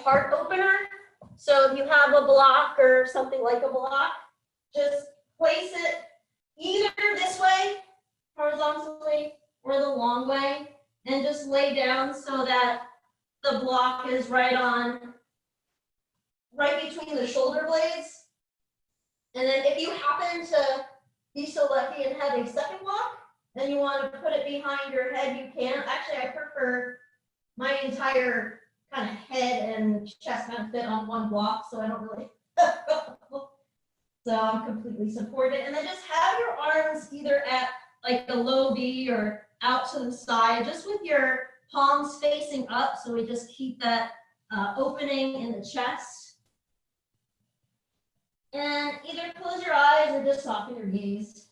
heart opener. So if you have a block or something like a block, just place it either this way, horizontally, or the long way, and just lay down so that the block is right between the shoulder blades. And then if you happen to be so lucky and have a second block, and you want to put it behind your head, you can. Actually, I prefer my entire kind of head and chest kind of fit on one block, so I don't really. So I'm completely supported. And then just have your arms either at like a low V or out to the side, just with your palms facing up. So we just keep that opening in the chest. And either close your eyes or just soften your gaze.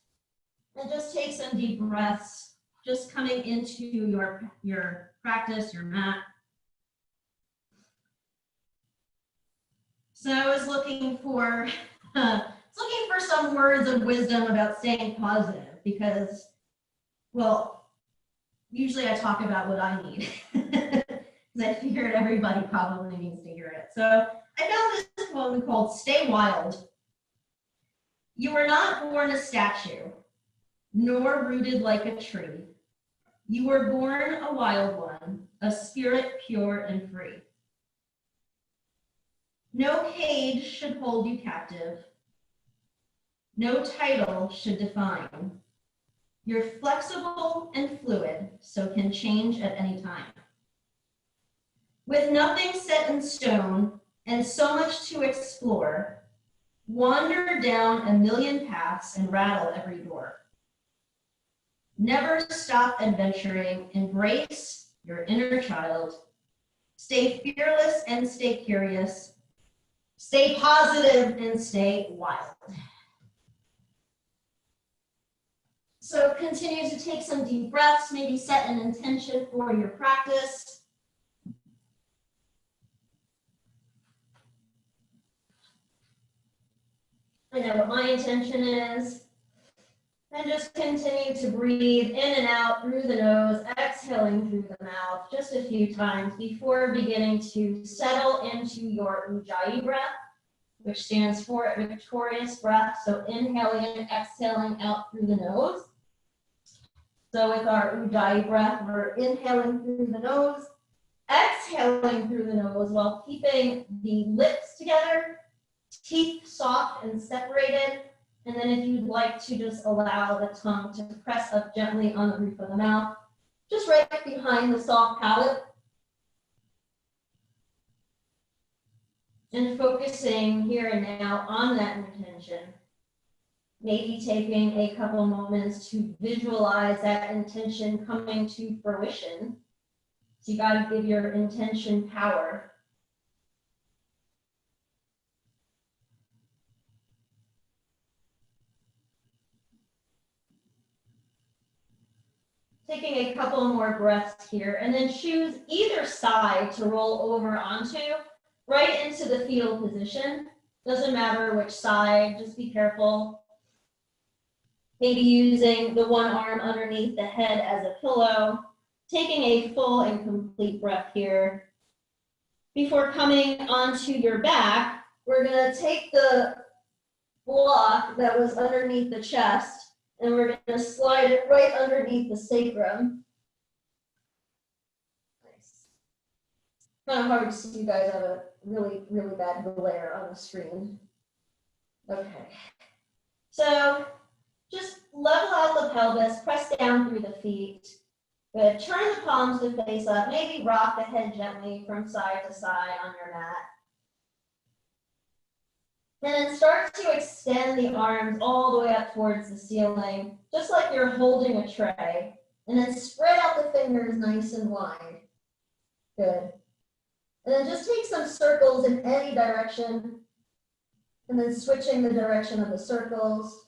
And just take some deep breaths, just coming into your practice, your mat. So I was looking for some words of wisdom about staying positive because, well, usually I talk about what I need because I figured everybody probably needs to hear it. So I found this poem called Stay Wild. You were not born a statue, nor rooted like a tree. You were born a wild one, a spirit pure and free. No cage should hold you captive. No title should define. You're flexible and fluid, so can change at any time. With nothing set in stone and so much to explore, wander down a million paths and rattle every door. Never stop adventuring, embrace your inner child. Stay fearless and stay curious. Stay positive and stay wild. So continue to take some deep breaths, maybe set an intention for your practice. I know what my intention is. And just continue to breathe in and out through the nose, exhaling through the mouth just a few times before beginning to settle into your Ujjayi breath, which stands for victorious breath. So inhaling and exhaling out through the nose. So with our Ujjayi breath, we're inhaling through the nose, exhaling through the nose while keeping the lips together, teeth soft and separated. And then if you'd like to just allow the tongue to press up gently on the roof of the mouth, just right behind the soft palate. And focusing here and now on that intention. Maybe taking a couple moments to visualize that intention coming to fruition. So you got to give your intention power. Taking a couple more breaths here, and then choose either side to roll over onto, right into the fetal position. Doesn't matter which side, just be careful. Maybe using the one arm underneath the head as a pillow, taking a full and complete breath here. Before coming onto your back, we're gonna take the block that was underneath the chest and we're gonna slide it right underneath the sacrum. Nice. Kind of hard to see, you guys have a really, really bad glare on the screen. Okay. So just level out the pelvis, press down through the feet. Good. Turn the palms to face up. Maybe rock the head gently from side to side on your mat. And then start to extend the arms all the way up towards the ceiling, just like you're holding a tray. And then spread out the fingers nice and wide. Good. And then just take some circles in any direction. And then switching the direction of the circles.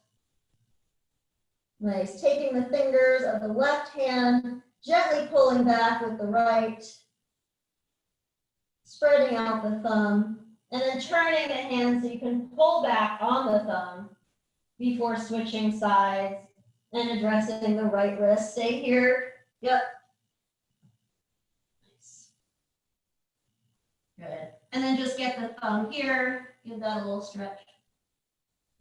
Nice. Taking the fingers of the left hand, gently pulling back with the right. Spreading out the thumb. And then turning the hand so you can pull back on the thumb before switching sides and addressing the right wrist. Stay here. Yep. Nice. Good. And then just get the thumb here, give that a little stretch.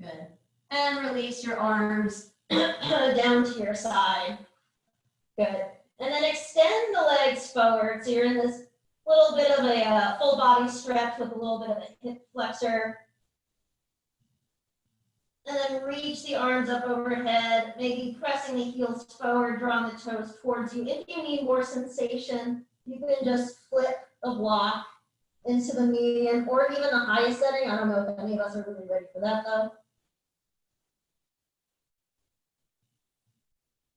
Good. And release your arms down to your side. Good. And then extend the legs forward. So you're in this little bit of a full body stretch with a little bit of a hip flexor. And then reach the arms up overhead, maybe pressing the heels forward, drawing the toes towards you. If you need more sensation, you can just flip the block into the medium or even the highest setting. I don't know if any of us are really ready for that though.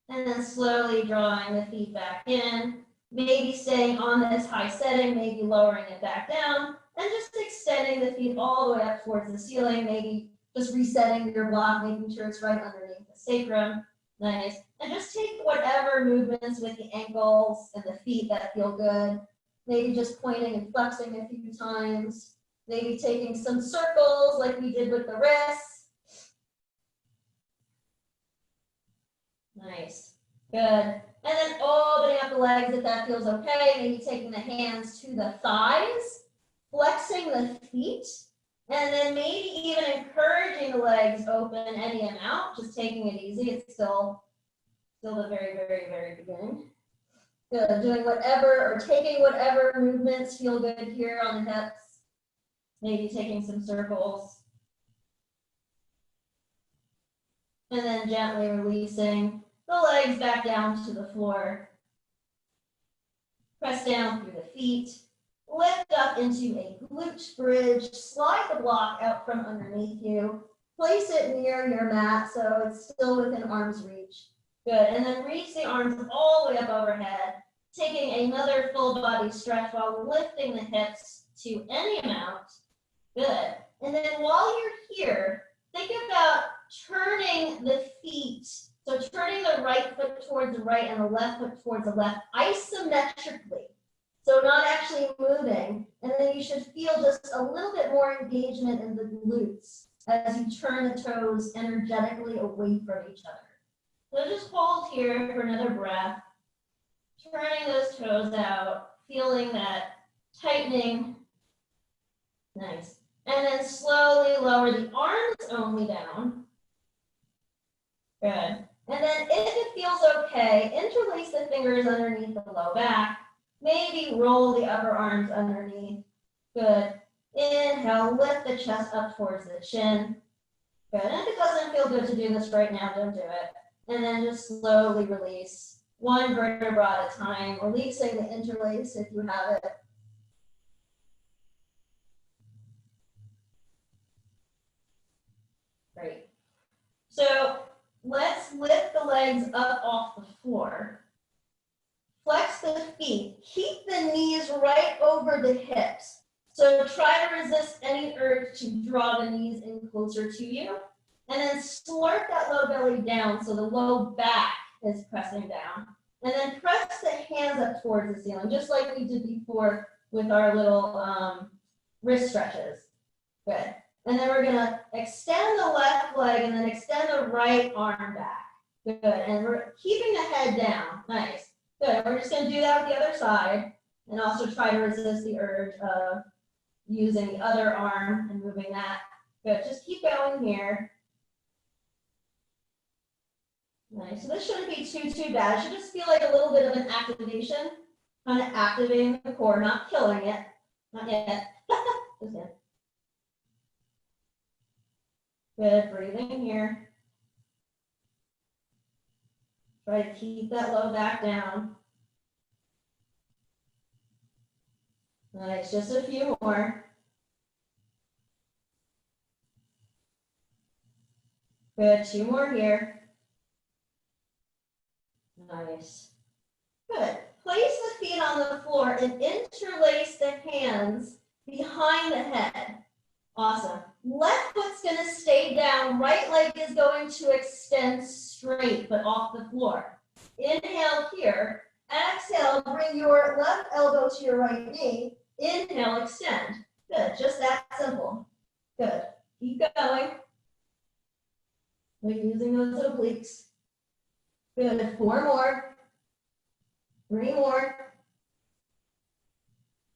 And then slowly drawing the feet back in, maybe staying on this high setting, maybe lowering it back down, and just extending the feet all the way up towards the ceiling, maybe just resetting your block, making sure it's right underneath the sacrum. Nice. And just take whatever movements with the ankles and the feet that feel good. Maybe just pointing and flexing a few times. Maybe taking some circles like we did with the wrists. Nice. Good. And then opening up the legs if that feels okay. Maybe taking the hands to the thighs, flexing the feet, and then maybe even encouraging the legs open any amount, just taking it easy. It's still the very, very, very beginning. Good. Doing whatever or taking whatever movements feel good here on the hips. Maybe taking some circles. And then gently releasing the legs back down to the floor. Press down through the feet. Lift up into a glute bridge. Slide the block out from underneath you. Place it near your mat so it's still within arm's reach. Good. And then reach the arms all the way up overhead. Taking another full body stretch while lifting the hips to any amount. Good. And then while you're here, think about turning the feet. So turning the right foot towards the right and the left foot towards the left isometrically. So not actually moving. And then you should feel just a little bit more engagement in the glutes as you turn the toes energetically away from each other. So just hold here for another breath. Turning those toes out, feeling that tightening. Nice. And then slowly lower the arms only down. Good. And then if it feels okay, interlace the fingers underneath the low back. Maybe roll the upper arms underneath. Good. Inhale, lift the chest up towards the chin. Good. And if it doesn't feel good to do this right now, don't do it. And then just slowly release one vertebra at a time, releasing the interlace if you have it. Great. So let's lift the legs up off the floor. Flex the feet. Keep the knees right over the hips. So try to resist any urge to draw the knees in closer to you. And then slurp that low belly down so the low back is pressing down. And then press the hands up towards the ceiling, just like we did before with our little wrist stretches. Good. And then we're going to extend the left leg and then extend the right arm back. Good. And we're keeping the head down. Nice. Good. We're just going to do that with the other side and also try to resist the urge of using the other arm and moving that. Good. Just keep going here. Nice. So this shouldn't be too bad. It should just feel like a little bit of an activation, kind of activating the core, not killing it. Not yet. Just yet. Good. Breathing here. Try to keep that low back down. Nice. Just a few more. Good. 2 more here. Nice. Good. Place the feet on the floor and interlace the hands behind the head. Awesome. Left foot's going to stay down. Right leg is going to extend straight but off the floor. Inhale here. Exhale, bring your left elbow to your right knee. Inhale, extend. Good. Just that simple. Good. Keep going. We're using those obliques. Good. 4 more. 3 more.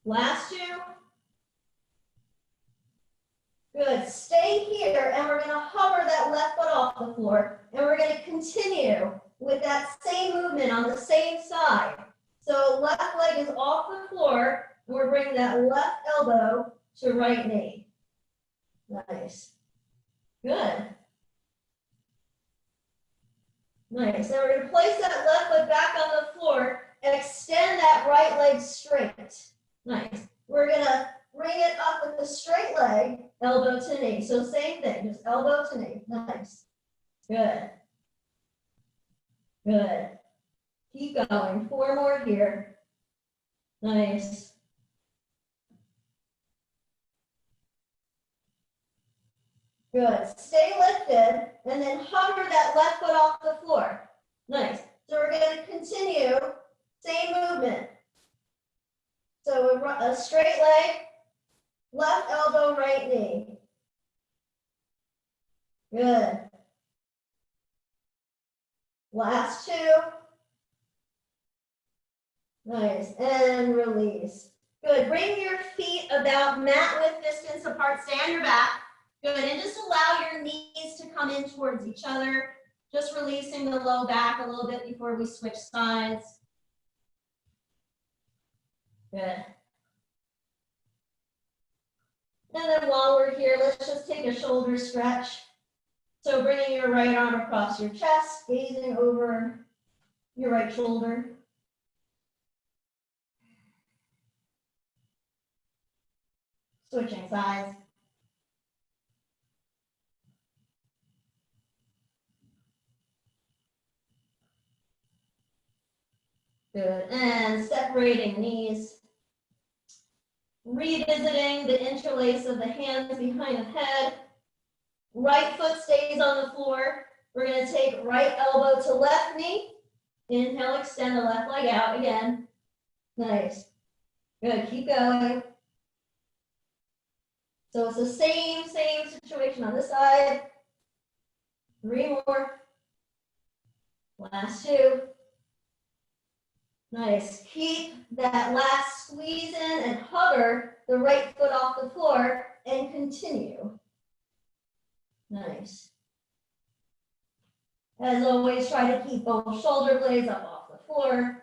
Last 2. Good. Stay here, and we're going to hover that left foot off the floor, and we're going to continue with that same movement on the same side. So left leg is off the floor, and we're bringing that left elbow to right knee. Nice. Good. Nice. Now we're going to place that left foot back on the floor and extend that right leg straight. Nice. We're going to bring it up with the straight leg, elbow to knee. So same thing, just elbow to knee. Nice. Good. Good. Keep going. 4 more here. Nice. Good. Stay lifted and then hover that left foot off the floor. Nice. So we're going to continue. Same movement. So a straight leg, left elbow, right knee. Good. Last 2. Nice. And release. Good. Bring your feet about mat width distance apart. Stay on your back. Good. And just allow your knees to come in towards each other. Just releasing the low back a little bit before we switch sides. Good. And then while we're here, let's just take a shoulder stretch. So bringing your right arm across your chest, gazing over your right shoulder. Switching sides. Good. And separating knees. Revisiting the interlace of the hands behind the head. Right foot stays on the floor. We're going to take right elbow to left knee. Inhale, extend the left leg out again. Nice. Good. Keep going. So it's the same situation on this side. 3 more. Last 2. Nice. Keep that last squeeze in and hover the right foot off the floor and continue. Nice. As always, try to keep both shoulder blades up off the floor.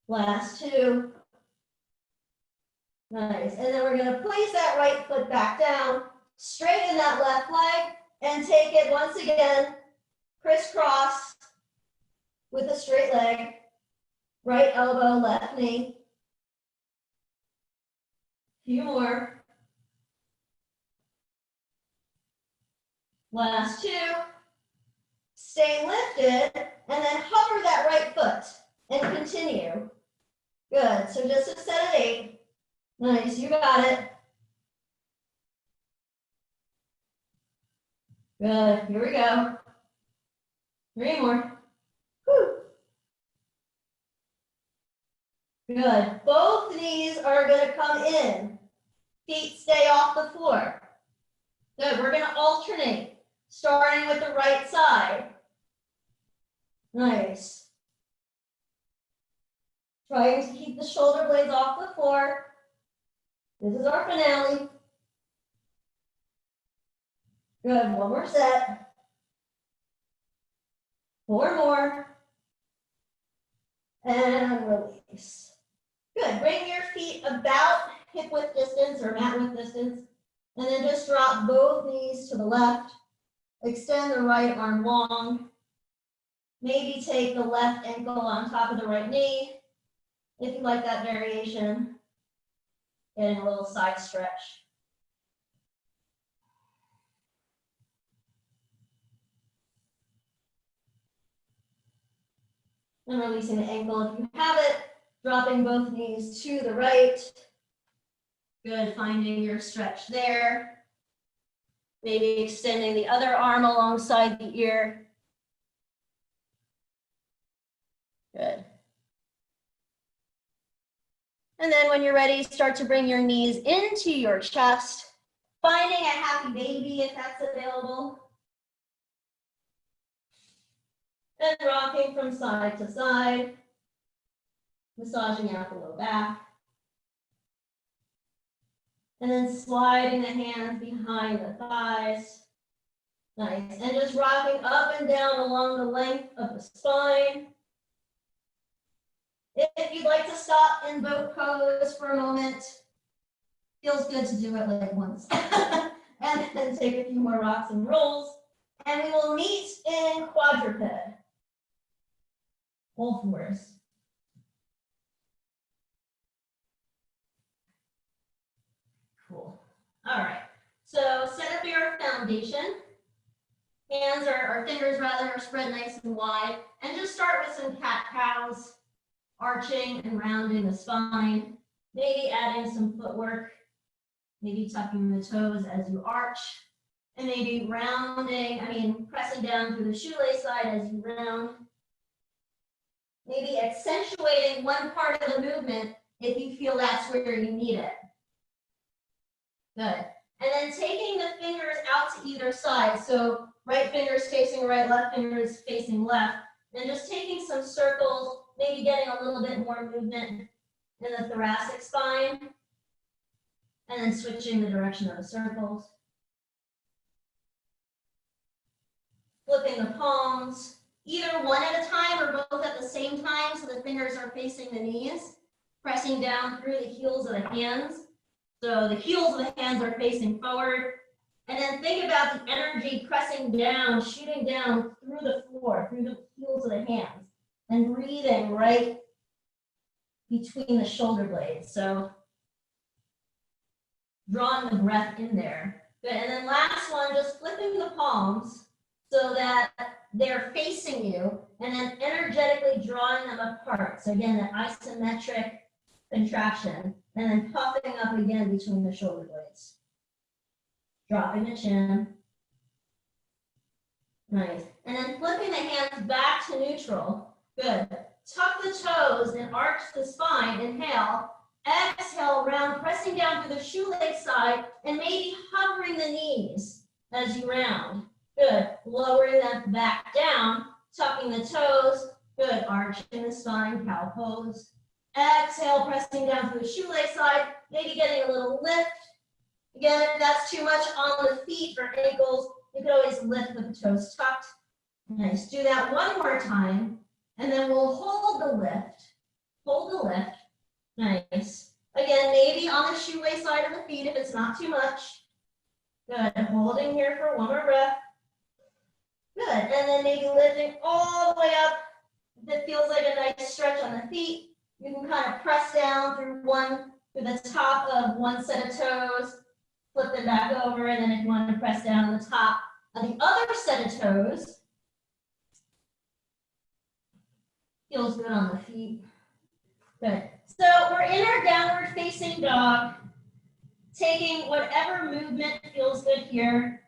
Last 2. Nice. And then we're going to place that right foot back down, straighten that left leg, and take it once again, crisscross with a straight leg, right elbow, left knee. Few more. Last 2. Stay lifted, and then hover that right foot and continue. Good. So just a set of 8. Nice. You got it. Good. Here we go. 3 more. Whew. Good. Both knees are going to come in. Feet stay off the floor. Good. We're going to alternate, starting with the right side. Nice. Trying to keep the shoulder blades off the floor. This is our finale. Good. 1 more set. 4 more. And release. Good. Bring your feet about hip width distance or mat width distance. And then just drop both knees to the left. Extend the right arm long. Maybe take the left ankle on top of the right knee. If you like that variation. Getting a little side stretch. And releasing the ankle if you have it. Dropping both knees to the right. Good, finding your stretch there. Maybe extending the other arm alongside the ear. Good. And then when you're ready, start to bring your knees into your chest, finding a happy baby if that's available. And rocking from side to side, massaging out the low back. And then sliding the hands behind the thighs. Nice. And just rocking up and down along the length of the spine. If you'd like to stop in boat pose for a moment, feels good to do it like once. And then take a few more rocks and rolls. And we will meet in quadruped. All fours. Cool. All right. So set up your foundation. Hands or fingers rather are spread nice and wide. And just start with some cat-cows, arching and rounding the spine. Maybe adding some footwork. Maybe tucking the toes as you arch. And maybe pressing down through the shoelace side as you round. Maybe accentuating one part of the movement if you feel that's where you need it. Good. And then taking the fingers out to either side. So right fingers facing right, left fingers facing left. And just taking some circles, maybe getting a little bit more movement in the thoracic spine. And then switching the direction of the circles. Flipping the palms, either one at a time or both at the same time so the fingers are facing the knees. Pressing down through the heels of the hands. So the heels of the hands are facing forward. And then think about the energy pressing down, shooting down through the floor, through the heels of the hands. And breathing right between the shoulder blades. So drawing the breath in there. Good. And then last one, just flipping the palms so that they're facing you and then energetically drawing them apart. So again, that isometric contraction and then puffing up again between the shoulder blades. Dropping the chin. Nice. And then flipping the hands back to neutral. Good. Tuck the toes and arch the spine. Inhale. Exhale, round, pressing down through the shoelace side and maybe hovering the knees as you round. Good. Lowering them back down, tucking the toes. Good. Arching the spine, cow pose. Exhale, pressing down through the shoelace side, maybe getting a little lift. Again, if that's too much on the feet or ankles, you can always lift with the toes tucked. Nice. Do that one more time, and then we'll hold the lift. Hold the lift. Nice. Again, maybe on the shoelace side of the feet if it's not too much. Good. Holding here for one more breath. Good. And then maybe lifting all the way up. If it feels like a nice stretch on the feet, you can kind of press down through the top of one set of toes, flip them back over, and then if you want to press down on the top of the other set of toes, feels good on the feet. Good. So we're in our downward facing dog, taking whatever movement feels good here.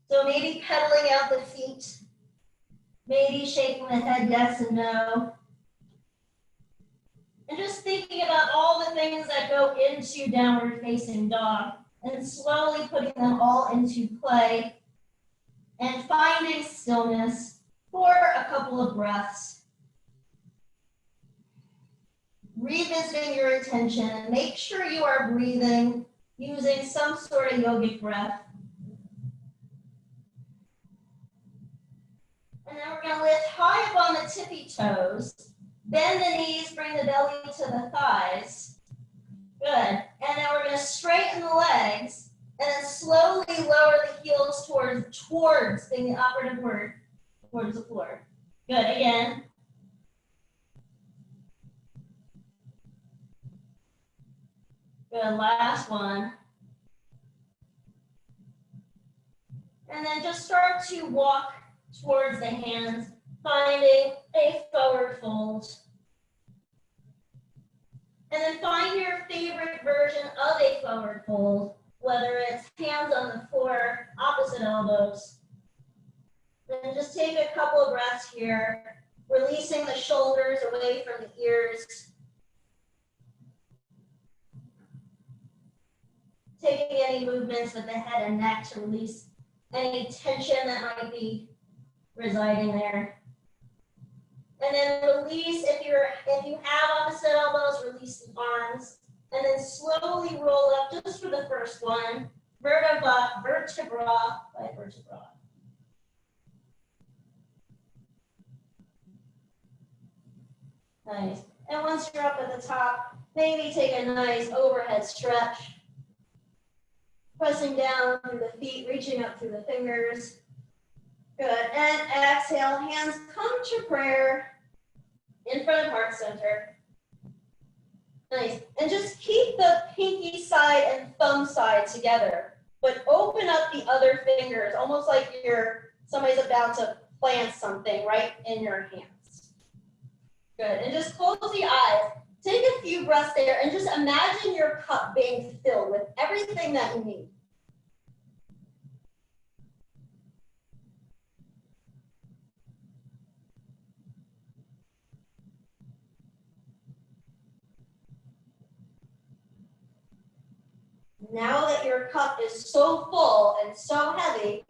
So maybe pedaling out the feet, maybe shaking the head yes and no. And just thinking about all the things that go into downward facing dog and slowly putting them all into play and finding stillness for a couple of breaths. Revisiting your intention and make sure you are breathing using some sort of yogic breath. And then we're going to lift high up on the tippy toes. Bend the knees, bring the belly to the thighs. Good. And then we're going to straighten the legs and then slowly lower the heels towards being the operative word, towards the floor. Good. Again. Good. Last one. And then just start to walk towards the hands, finding a forward fold. And then find your favorite version of a forward fold, whether it's hands on the floor, opposite elbows. Then just take a couple of breaths here, releasing the shoulders away from the ears. Taking any movements with the head and neck to release any tension that might be residing there. And then release, if you have opposite elbows, release the arms and then slowly roll up just for the first one, vertebra by vertebra. Nice. And once you're up at the top, maybe take a nice overhead stretch. Pressing down through the feet, reaching up through the fingers. Good. And exhale, hands come to prayer in front of heart center. Nice. And just keep the pinky side and thumb side together, but open up the other fingers, almost like somebody's about to plant something right in your hands. Good. And just close the eyes. Take a few breaths there and just imagine your cup being filled with everything that you need. Now that your cup is so full and so heavy,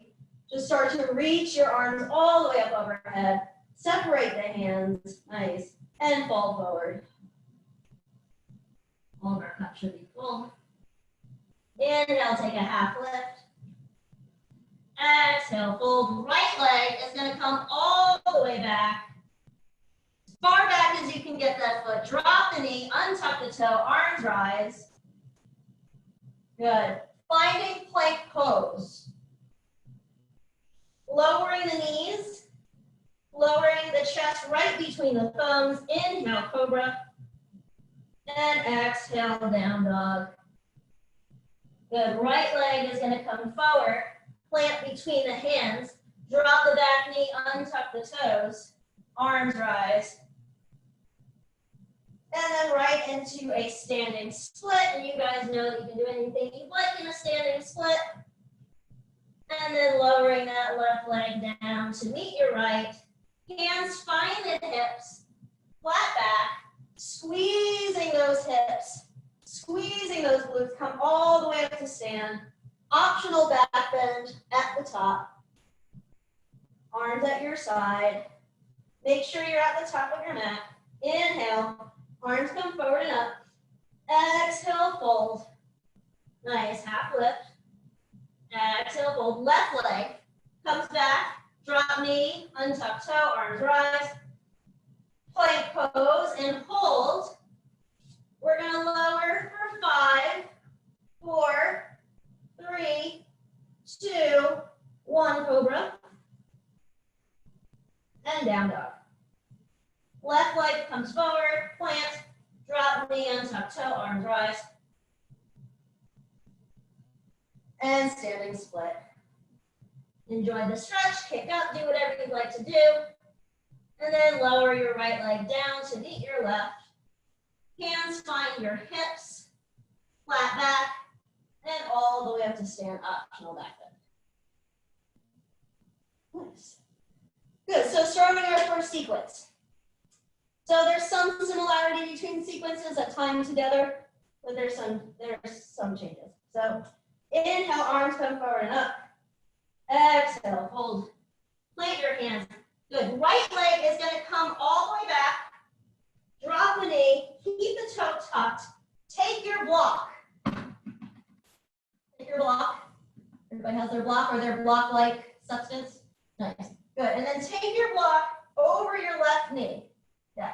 just start to reach your arms all the way up overhead. Separate the hands, nice, and fall forward. All of our cup should be full. Inhale, take a half lift. Exhale, fold. Right leg is going to come all the way back. As far back as you can get that foot. Drop the knee, untuck the toe, arms rise. Good. Finding plank pose. Lowering the knees, lowering the chest right between the thumbs. Inhale, cobra. And exhale, down dog. Good. Right leg is going to come forward. Plant between the hands. Drop the back knee, untuck the toes. Arms rise. And then right into a standing split. And you guys know that you can do anything you like in a standing split. And then lowering that left leg down to meet your right. Hands find the hips. Flat back. Squeezing those hips. Squeezing those glutes. Come all the way up to stand. Optional back bend at the top. Arms at your side. Make sure you're at the top of your mat. Inhale. Arms come forward and up. Exhale, fold. Nice, half lift. Exhale, fold. Left leg comes back. Drop knee, untuck toe, arms rise. Plank pose and hold. We're going to lower for 5, 4, 3, 2, 1, cobra. And down dog. Left leg comes forward, plant, drop knee, untuck toe, arms rise. And standing split. Enjoy the stretch, kick up, do whatever you'd like to do. And then lower your right leg down to meet your left. Hands find your hips, flat back, and all the way up to stand, optional back bend. Nice. Good, so starting our first sequence. So there's some similarity between sequences that time together, but there's some changes. So inhale, arms come forward and up. Exhale, hold. Plant your hands. Good. Right leg is going to come all the way back. Drop the knee. Keep the toe tucked. Take your block. Take your block. Everybody has their block or their block-like substance. Nice. Good. And then take your block over your left knee. Yeah.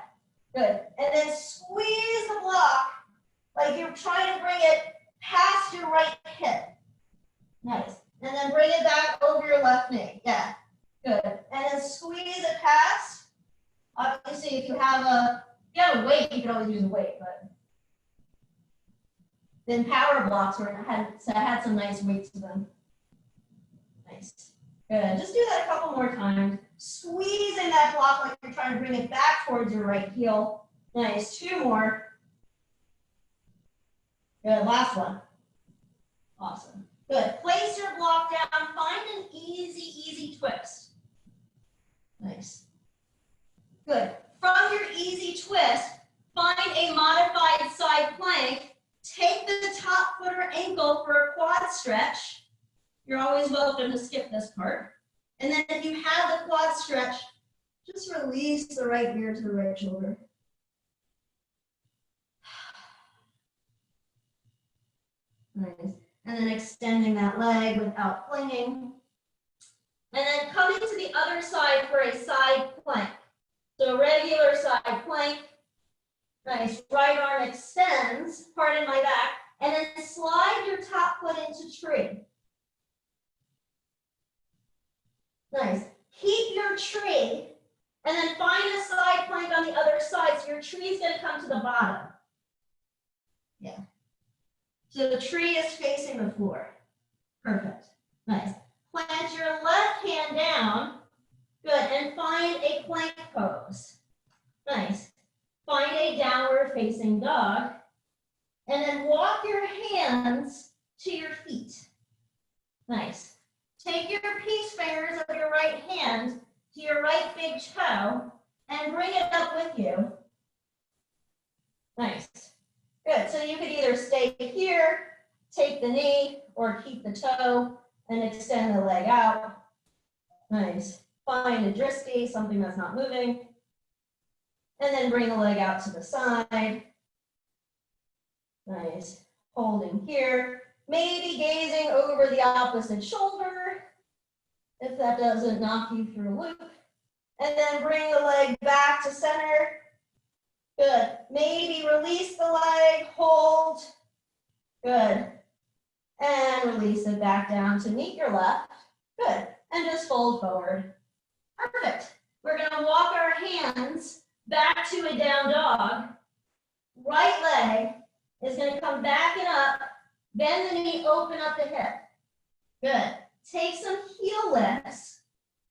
Good. And then squeeze the block like you're trying to bring it past your right hip. Nice. And then bring it back over your left knee. Yeah. Good. And then squeeze it past. Obviously, if you have a weight, you can always use a weight, but then power blocks had some nice weights to them. Nice. Good. Just do that a couple more times. Squeezing that block like you're trying to bring it back towards your right heel. Nice. 2 more. Good. Last one. Awesome. Good. Place your block down. Find an easy twist. Nice. Good. From your easy twist, find a modified side plank. Take the top foot or ankle for a quad stretch. You're always welcome to skip this part. And then if you have the quad stretch, just release the right ear to the right shoulder. Nice. And then extending that leg without flinging. And then coming to the other side for a side plank. So regular side plank. Nice. Right arm extends, pardon my back, and then slide your top foot into tree. Nice. Keep your tree, and then find a side plank on the other side. So your tree is going to come to the bottom. Yeah. So the tree is facing the floor. Perfect. Nice. Plant your left hand down. Good. And find a plank pose. Nice. Find a downward facing dog. And then walk your hands to your feet. Nice. Take your peace fingers of your right hand to your right big toe and bring it up with you. Nice. Good. So you could either stay here, take the knee, or keep the toe and extend the leg out. Nice. Find a dristy, something that's not moving. And then bring the leg out to the side. Nice. Holding here. Maybe gazing over the opposite shoulder, if that doesn't knock you through a loop. And then bring the leg back to center. Good. Maybe release the leg, hold. Good. And release it back down to meet your left. Good. And just fold forward. Perfect. We're going to walk our hands back to a down dog. Right leg is going to come back and up. Bend the knee, open up the hip. Good. Take some heel lifts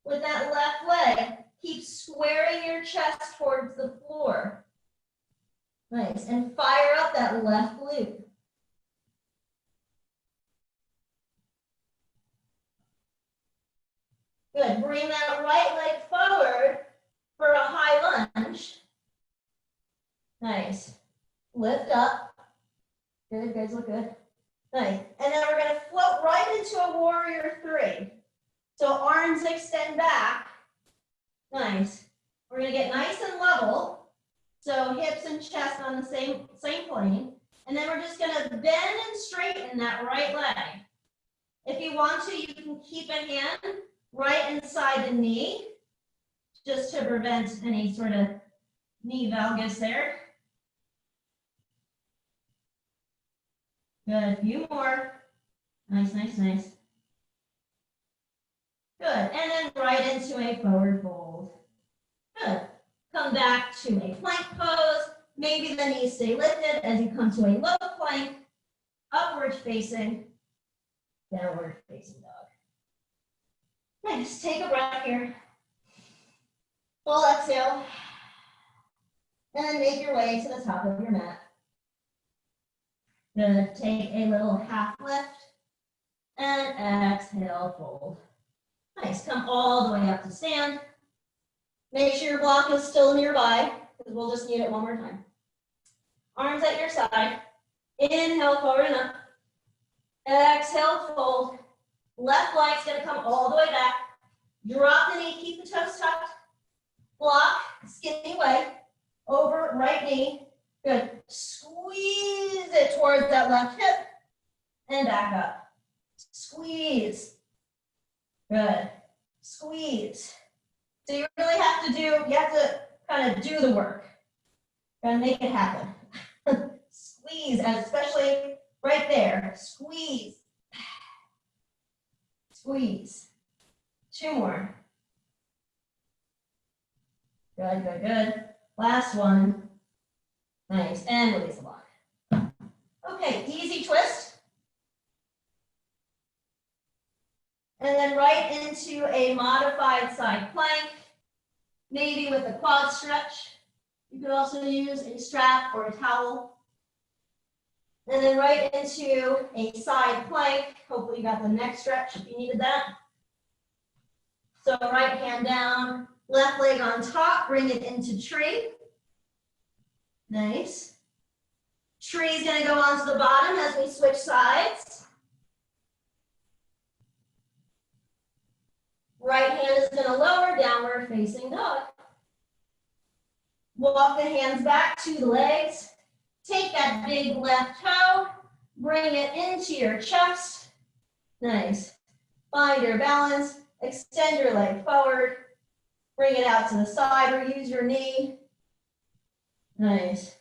with that left leg. Keep squaring your chest towards the floor. Nice. And fire up that left glute. Good. Bring that right leg forward for a high lunge. Nice. Lift up. Good, guys, look good. Nice. And then we're going to float right into a warrior three. So arms extend back. Nice. We're going to get nice and level. So hips and chest on the same plane. And then we're just going to bend and straighten that right leg. If you want to, you can keep a hand right inside the knee, just to prevent any sort of knee valgus there. Good, a few more. Nice, nice, nice. Good, and then right into a forward fold. Good. Come back to a plank pose. Maybe the knees stay lifted as you come to a low plank, upward facing, downward facing dog. Nice, take a breath here. Full exhale. And then make your way to the top of your mat. Good, take a little half lift. And exhale, fold. Nice, come all the way up to stand. Make sure your block is still nearby, because we'll just need it one more time. Arms at your side. Inhale, forward and up. Exhale, fold. Left leg's gonna come all the way back. Drop the knee, keep the toes tucked. Block, skinny way. Over, right knee. Good. Squeeze it towards that left hip. And back up. Squeeze. Good. Squeeze. So you really have to kind of do the work. And make it happen. Squeeze, and especially right there. Squeeze. Squeeze. Two more. Good, good, good. Last one. Nice, and release the block. Okay, easy twist. And then right into a modified side plank, maybe with a quad stretch. You could also use a strap or a towel. And then right into a side plank. Hopefully you got the neck stretch if you needed that. So right hand down, left leg on top, bring it into tree. Nice. Tree's gonna go onto the bottom as we switch sides. Right hand is gonna lower, downward facing dog. Walk the hands back to the legs. Take that big left toe, Bring it into your chest. Nice. Find your balance. Extend your leg forward. Bring it out to the side or use your knee. Nice.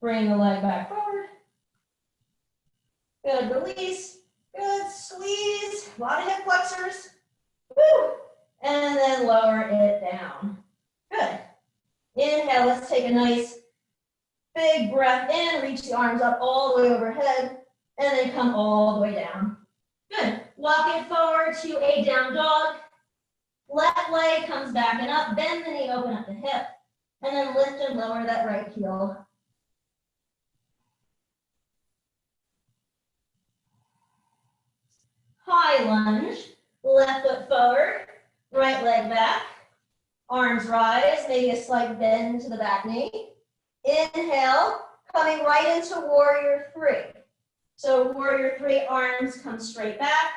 Bring the leg back forward. Good, release. Good, squeeze. A lot of hip flexors. Woo. And then lower it down. Good. Inhale, let's take a nice big breath in. Reach the arms up all the way overhead. And then come all the way down. Good. Walk it forward to a down dog. Left leg comes back and up. Bend the knee, open up the hip. And then lift and lower that right heel. High lunge. Left foot forward. Right leg back. Arms rise. Maybe a slight bend to the back knee. Inhale. Coming right into warrior three. So warrior three, arms come straight back.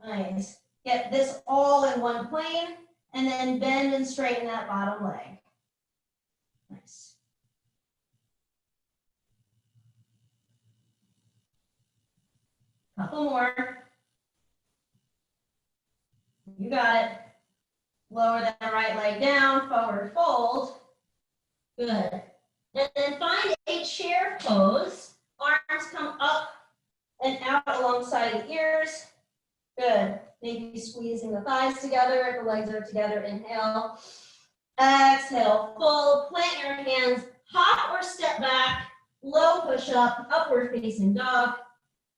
Nice. Get this all in one plane, and then bend and straighten that bottom leg. Nice. Couple more. You got it. Lower that right leg down, forward fold. Good. And then find a chair pose. Arms come up and out alongside the ears. Good. Maybe squeezing the thighs together if the legs are together. Inhale. Exhale. Fold. Plant your hands. Hop or step back. Low push up. Upward facing dog.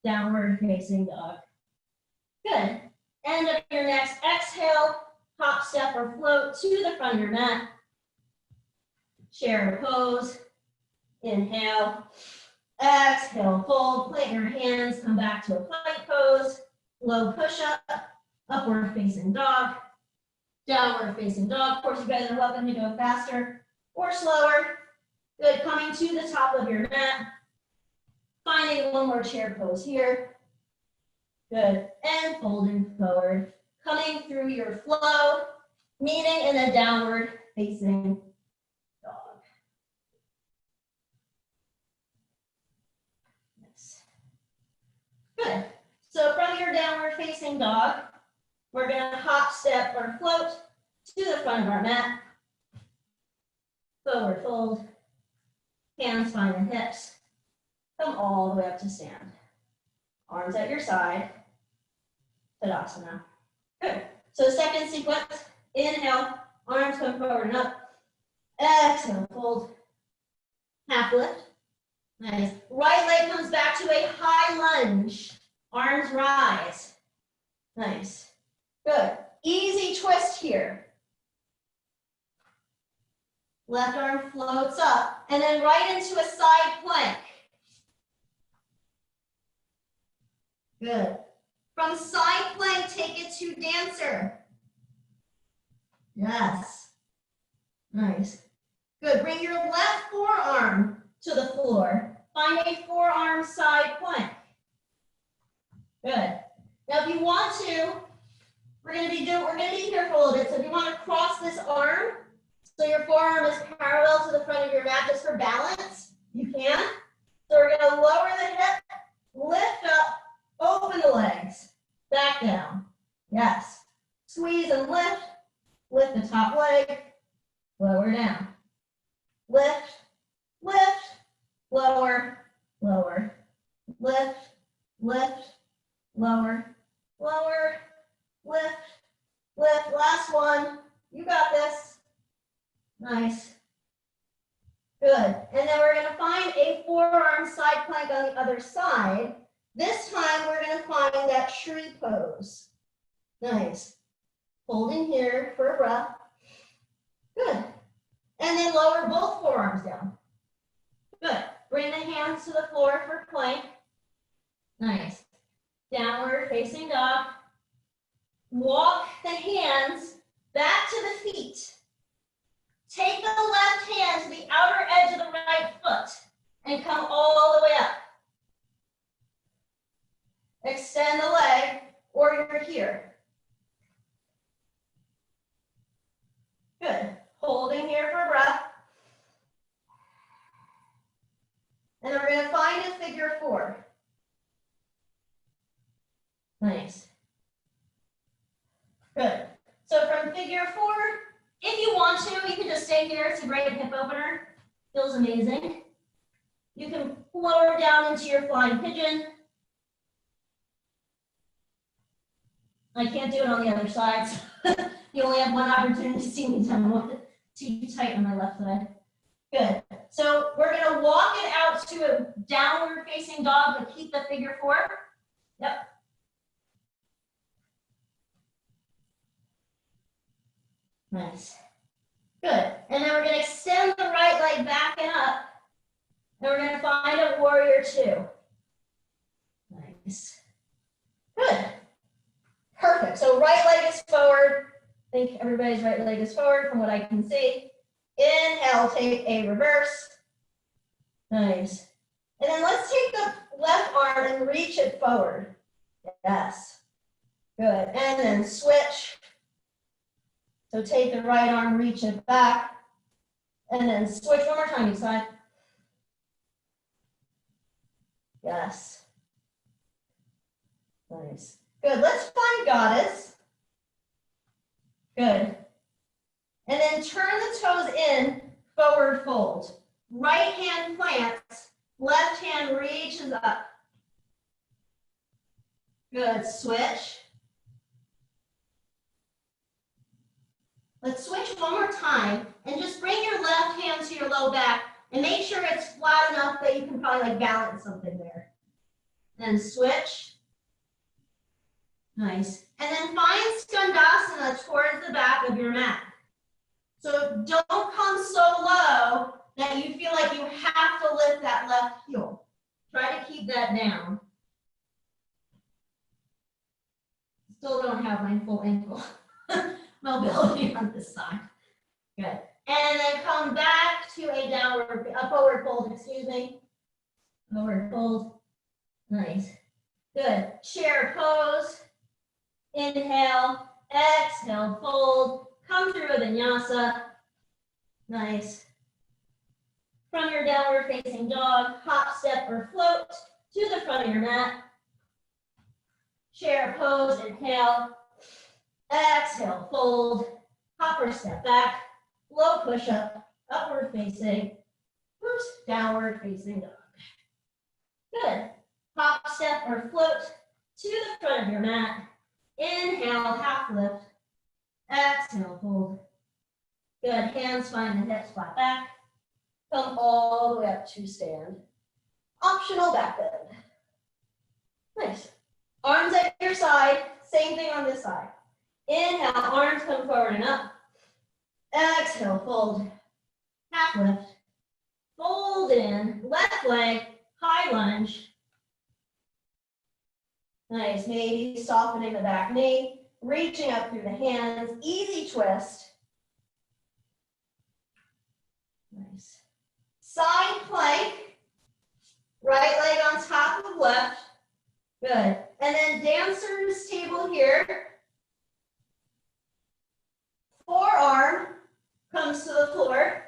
Downward facing dog. Good. End of your next exhale. Hop, step, or float to the front of your mat. Chair pose. Inhale. Exhale. Fold. Plant your hands. Come back to a plank pose. Low push up, upward facing dog, downward facing dog. Of course, you guys are welcome to go faster or slower. Good, coming to the top of your mat. Finding one more chair pose here. Good, and folding forward. Coming through your flow, meeting in a downward facing dog. Yes. Good. So from your downward facing dog, we're going to hop, step, or float to the front of our mat. Forward fold. Hands find the hips. Come all the way up to stand. Arms at your side. Tadasana. Good. So second sequence. Inhale. Arms come forward and up. Exhale. Fold. Half lift. Nice. Right leg comes back to a high lunge. Arms rise. Nice. Good. Easy twist here. Left arm floats up and then right into a side plank. Good. From side plank, take it to dancer. Yes. Nice. Good. Bring your left forearm to the floor. Find a forearm side plank. Good. Now, if you want to, we're going to be here for a little bit. So if you want to cross this arm, so your forearm is parallel to the front of your mat just for balance, you can. So we're going to lower the hip, lift up, open the legs, back down. Yes. Squeeze and lift. Lift the top leg, lower down. Lift, lift, lower, lower. Lift, lift. Lower, lower, lift, lift. Last one. You got this. Nice. Good. And then we're going to find a forearm side plank on the other side. This time we're going to find that tree pose. Nice. Holding here for a breath. Good. And then lower both forearms down. Good. Bring the hands to the floor for plank. Nice. Downward facing dog. Walk the hands back to the feet. Take the left hand to the outer edge of the right foot and come all the way up. Extend the leg, or you're here. Good. Holding here for a breath. And then we're figure four. If you want to, you can just stay here. It's a great hip opener. Feels amazing. You can lower down into your flying pigeon. I can't do it on the other side. So you only have one opportunity to see me demo. Too tight on my left side. Good. So we're going to walk it out to a downward facing dog, but keep the figure four. Yep. Nice. Good. And then we're going to extend the right leg back and up. And we're going to find a warrior two. Nice. Good. Perfect. So right leg is forward. I think everybody's right leg is forward from what I can see. Inhale, take a reverse. Nice. And then let's take the left arm and reach it forward. Yes. Good. And then switch. So take the right arm, reach it back. And then switch one more time each side. Yes. Nice. Good. Let's find goddess. Good. And then turn the toes in, forward fold. Right hand plants, left hand reaches up. Good. Switch. Let's switch one more time and just bring your left hand to your low back and make sure it's flat enough that you can probably like balance something there. And switch. Nice. And then find Skandasana towards the back of your mat. So don't come so low that you feel like you have to lift that left heel. Try to keep that down. Still don't have my full ankle mobility on this side. Good. And then come back to a forward fold, excuse me. Forward fold. Nice. Good. Chair pose. Inhale, exhale, fold. Come through a vinyasa. Nice. From your downward facing dog, hop, step, or float to the front of your mat. Chair pose, inhale. Exhale, fold. Hop or step back. Low push up, upward facing. Oops, downward facing dog. Good. Hop, step, or float to the front of your mat. Inhale, half lift. Exhale, fold. Good. Hands find the hips flat back. Come all the way up to stand. Optional back bend. Nice. Arms at your side. Same thing on this side. Inhale, arms come forward and up. Exhale, fold. Half lift. Fold in. Left leg, high lunge. Nice. Maybe softening the back knee. Reaching up through the hands. Easy twist. Nice. Side plank. Right leg on top of left. Good. And then dancer's table here. Forearm comes to the floor.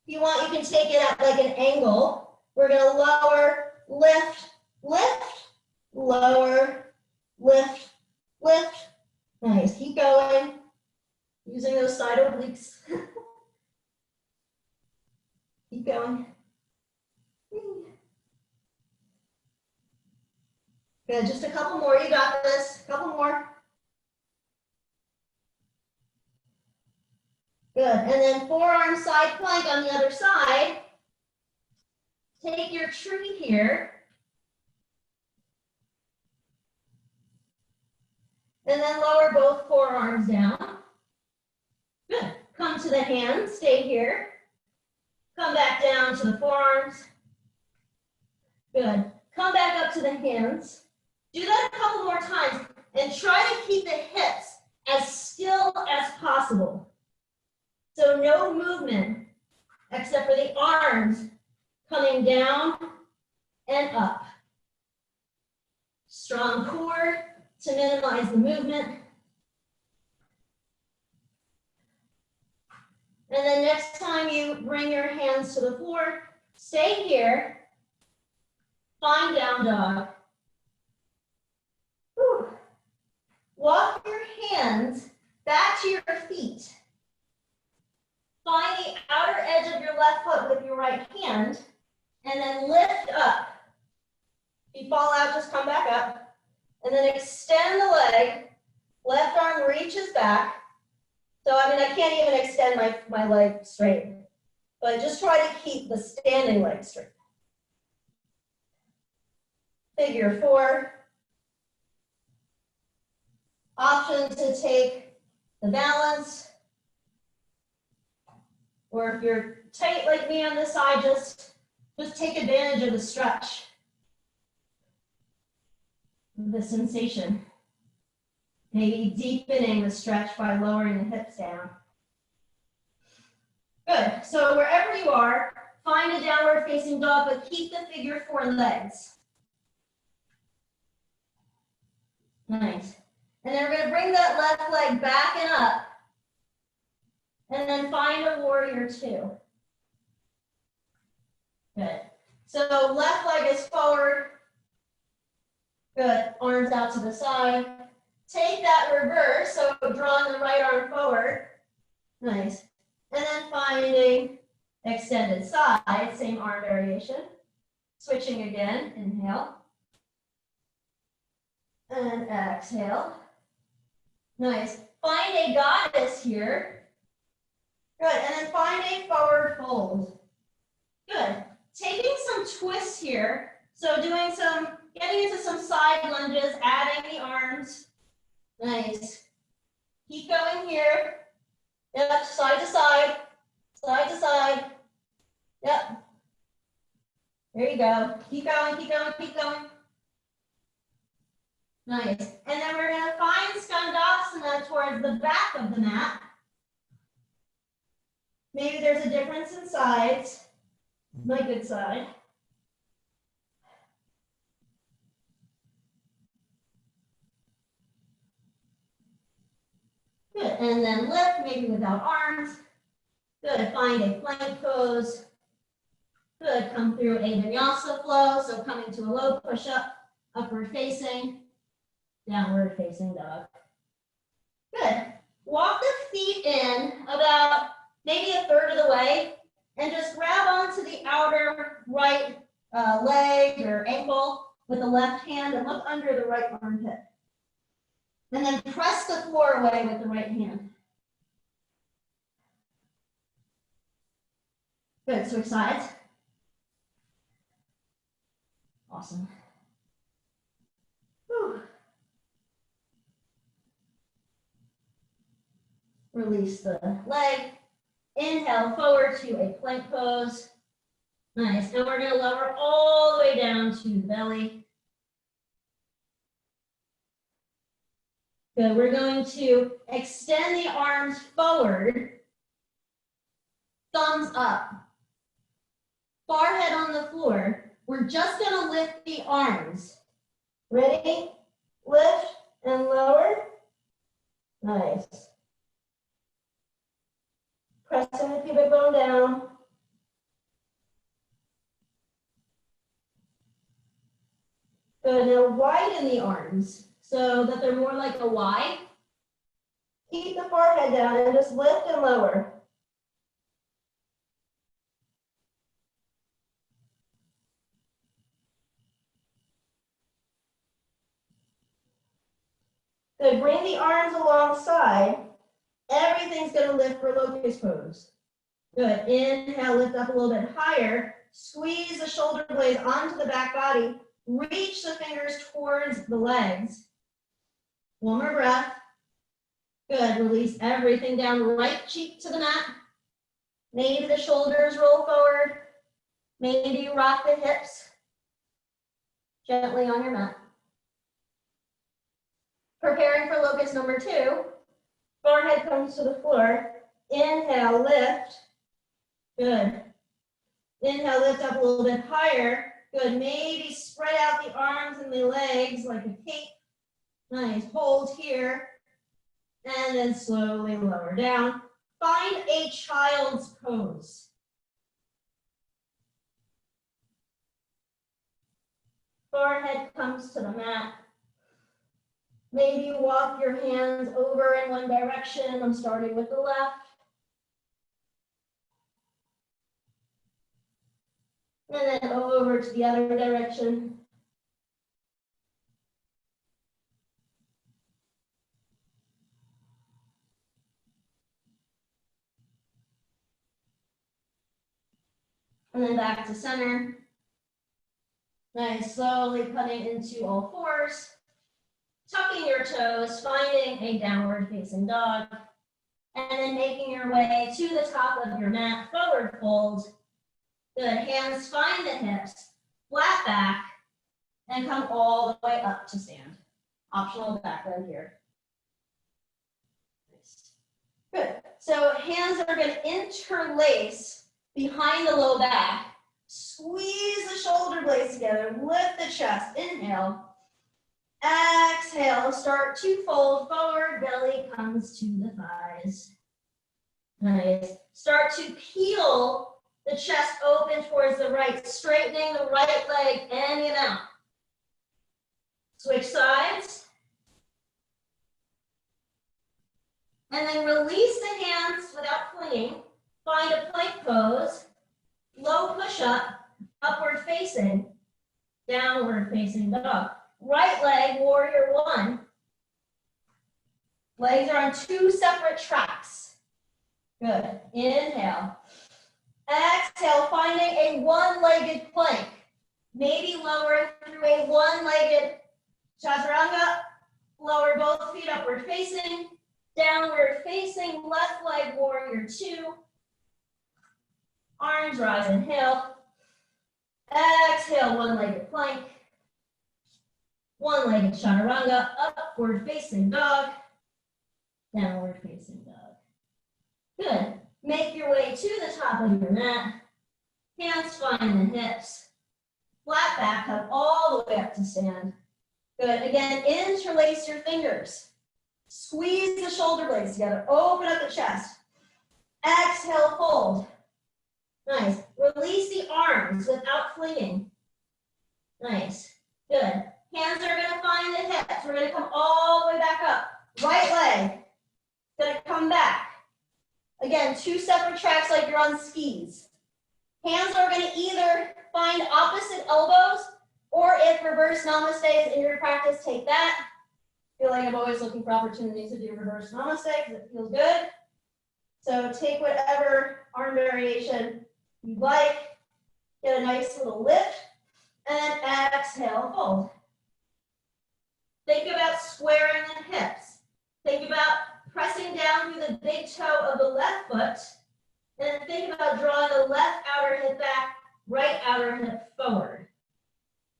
If you want, you can take it at like an angle. We're going to lower, lift, lift, lower, lift, lift. Nice. Keep going. Using those side obliques. Keep going. Good. Just a couple more. You got this. A couple more. Good. And then forearm side plank on the other side. Take your tree here. And then lower both forearms down. Good. Come to the hands. Stay here. Come back down to the forearms. Good. Come back up to the hands. Do that a couple more times and try to keep the hips as still as possible. So no movement except for the arms coming down and up. Strong core to minimize the movement. And then next time you bring your hands to the floor, stay here. Find down dog. Whew. Walk your hands back to your feet. Find the outer edge of your left foot with your right hand, and then lift up. If you fall out, just come back up. And then extend the leg. Left arm reaches back. So, I can't even extend my leg straight. But just try to keep the standing leg straight. Figure 4. Option to take the balance. Or if you're tight like me on this side, just take advantage of the stretch. The sensation. Maybe deepening the stretch by lowering the hips down. Good. So wherever you are, find a downward facing dog, but keep the figure 4 legs. Nice. And then we're going to bring that left leg back and up. And then find a warrior 2. Good. So left leg is forward. Good. Arms out to the side. Take that reverse, so drawing the right arm forward. Nice. And then finding extended side, same arm variation. Switching again, inhale. And exhale. Nice. Find a goddess here. Good. And then find a forward fold. Good. Taking some twists here. So getting into some side lunges, adding the arms. Nice. Keep going here. Yep, side to side, side to side. Yep. There you go. Keep going, keep going, keep going. Nice. And then we're going to find Skandasana towards the back of the mat. Maybe there's a difference in sides. My good side. Good, and then lift, maybe without arms. Good, find a plank pose. Good, come through a vinyasa flow, so coming to a low push-up, upward facing, downward facing dog. Good, walk the feet in about maybe a third of the way, and just grab onto the outer right leg or ankle with the left hand and look under the right armpit. And then press the floor away with the right hand. Good, switch sides. Awesome. Whew. Release the leg. Inhale forward to a plank pose. Nice, and we're gonna lower all the way down to the belly. Good, we're going to extend the arms forward, thumbs up, forehead on the floor. We're just gonna lift the arms. Ready? Lift and lower. Nice. Pressing the pubic bone down. Good, now widen the arms so that they're more like a Y. Keep the forehead down and just lift and lower. Good, bring the arms alongside. Everything's gonna lift for locust pose. Good, inhale, lift up a little bit higher. Squeeze the shoulder blades onto the back body. Reach the fingers towards the legs. One more breath. Good, release everything down, right cheek to the mat. Maybe the shoulders roll forward. Maybe you rock the hips gently on your mat. Preparing for locust number 2. Forehead comes to the floor. Inhale, lift. Good. Inhale, lift up a little bit higher. Good, maybe spread out the arms and the legs like a cape. Nice, hold here. And then slowly lower down. Find a child's pose. Forehead comes to the mat. Maybe walk your hands over in one direction. I'm starting with the left. And then over to the other direction. And then back to center. Nice, slowly coming into all fours. Tucking your toes, finding a downward facing dog. And then making your way to the top of your mat, forward fold. Good, hands find the hips, flat back, and come all the way up to stand. Optional back bend here. Nice. Good, so hands are gonna interlace behind the low back. Squeeze the shoulder blades together, lift the chest, inhale. Exhale, start to fold forward, belly comes to the thighs. Nice. Start to peel the chest open towards the right, straightening the right leg in and out. Switch sides. And then release the hands without flinging. Find a plank pose, low push-up, upward facing, downward facing dog. Right leg, warrior one. Legs are on two separate tracks. Good. Inhale. Exhale, finding a one-legged plank. Maybe lower through a one-legged chaturanga. Lower both feet upward facing. Downward facing, left leg, warrior two. Arms rise, inhale. Exhale, one-legged plank. One-legged chaturanga, upward facing dog, downward facing dog. Good. Make your way to the top of your mat. Hands find the hips. Flat back, come all the way up to stand. Good. Again, interlace your fingers. Squeeze the shoulder blades together. Open up the chest. Exhale, fold. Nice. Release the arms without flinging. Nice. Good. Hands are going to find the hips. We're going to come all the way back up. Right leg. Going to come back. Again, two separate tracks like you're on skis. Hands are going to either find opposite elbows, or if reverse namaste is in your practice, take that. I feel like I'm always looking for opportunities to do reverse namaste because it feels good. So take whatever arm variation you like. Get a nice little lift. And then exhale, fold. Think about squaring the hips. Think about pressing down through the big toe of the left foot. And then think about drawing the left outer hip back, right outer hip forward.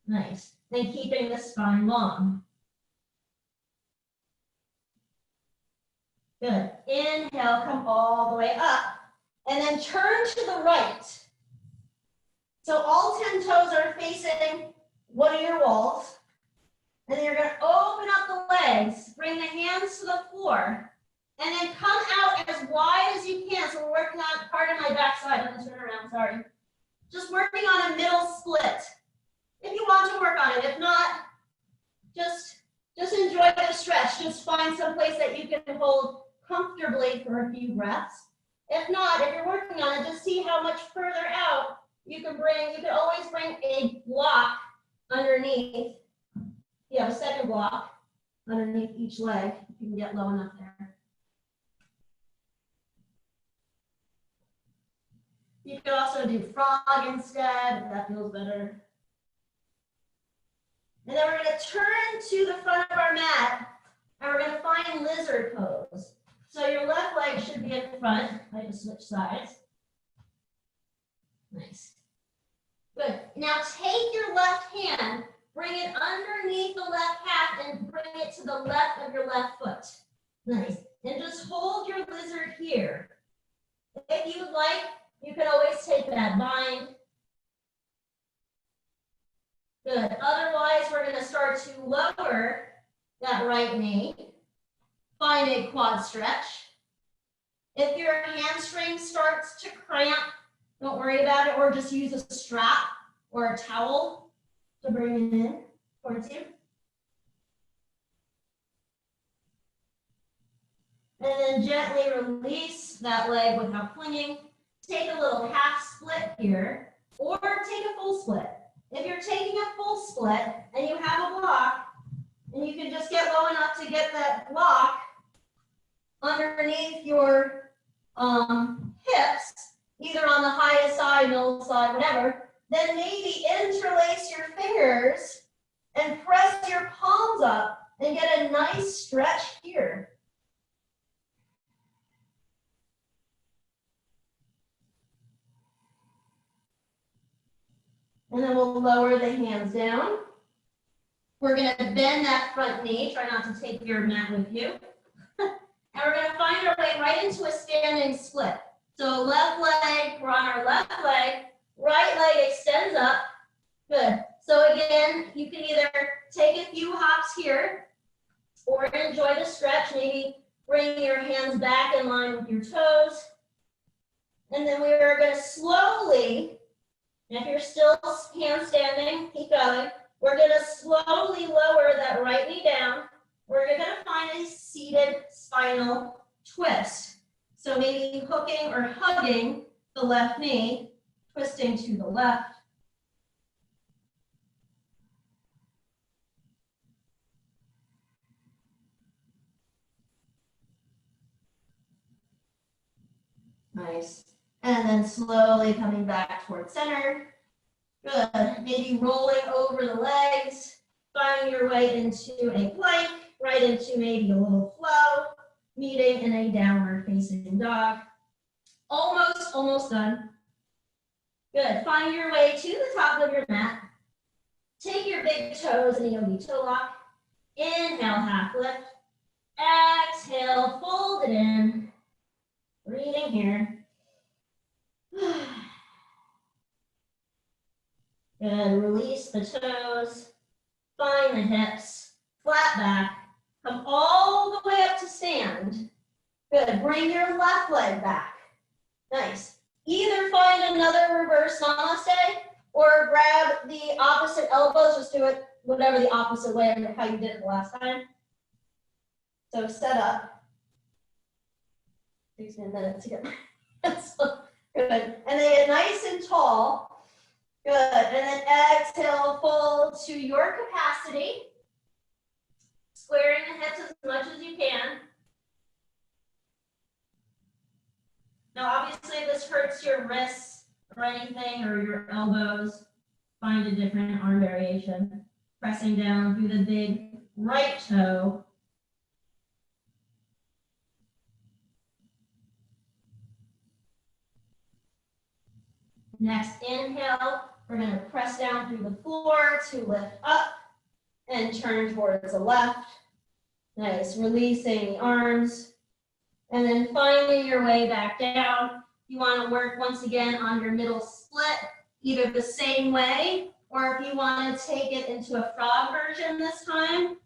Nice. And keeping the spine long. Good. Inhale, come all the way up. And then turn to the right. So all 10 toes are facing one of your walls. And then you're going to open up the legs, bring the hands to the floor, and then come out as wide as you can. So we're working on part of my backside. I'm going to turn around, sorry. Just working on a middle split. If you want to work on it. If not, just enjoy the stretch. Just find some place that you can hold comfortably for a few breaths. If not, if you're working on it, just see how much further out you can bring. You can always bring a block underneath. You have a second block underneath each leg. You can get low enough there. You could also do frog instead, if that feels better. And then we're going to turn to the front of our mat, and we're going to find lizard pose. So your left leg should be in front. I just switch sides. Nice. Good. Now take your left hand, bring it underneath the left calf, and bring it to the left of your left foot. Nice. And just hold your lizard here. If you'd like, you can always take that bind. Good. Otherwise, we're going to start to lower that right knee. Find a quad stretch. If your hamstring starts to cramp, don't worry about it, or just use a strap or a towel to bring it in towards you. And then gently release that leg without clinging. Take a little half split here, or take a full split. If you're taking a full split and you have a block, and you can just get low enough to get that block underneath your hips, either on the highest side, middle side, whatever, then maybe interlace your fingers and press your palms up and get a nice stretch here. And then we'll lower the hands down. We're going to bend that front knee. Try not to take your mat with you. And we're going to find our way right into a standing split. So left leg, we're on our left leg. Right leg extends up. Good. So again, you can either take a few hops here or enjoy the stretch. Maybe bring your hands back in line with your toes. And then we are going to slowly, and if you're still handstanding, keep going. We're going to slowly lower that right knee down. We're going to find a seated spinal twist. So maybe hooking or hugging the left knee, twisting to the left. Nice. And then slowly coming back towards center. Good. Maybe rolling over the legs, finding your way into a plank, right into maybe a little flow, meeting in a downward facing dog. Almost done. Good. Find your way to the top of your mat. Take your big toes in a yogi toe lock. Inhale, half lift. Exhale, fold it in. Breathing here. Good. Release the toes. Find the hips. Flat back. Come all the way up to stand. Good. Bring your left leg back. Nice. Either find another reverse namaste or grab the opposite elbows. Just do it whatever the opposite way of how you did it the last time. So set up. Takes me a minute to get so good. And then get nice and tall. Good. And then exhale, fold to your capacity. Squaring the hips as much as you can. Now, obviously, if this hurts your wrists or anything, or your elbows, find a different arm variation. Pressing down through the big right toe. Next inhale, we're going to press down through the floor to lift up and turn towards the left. Nice, releasing the arms. And then finding your way back down. You want to work once again on your middle split, either the same way, or if you want to take it into a frog version this time,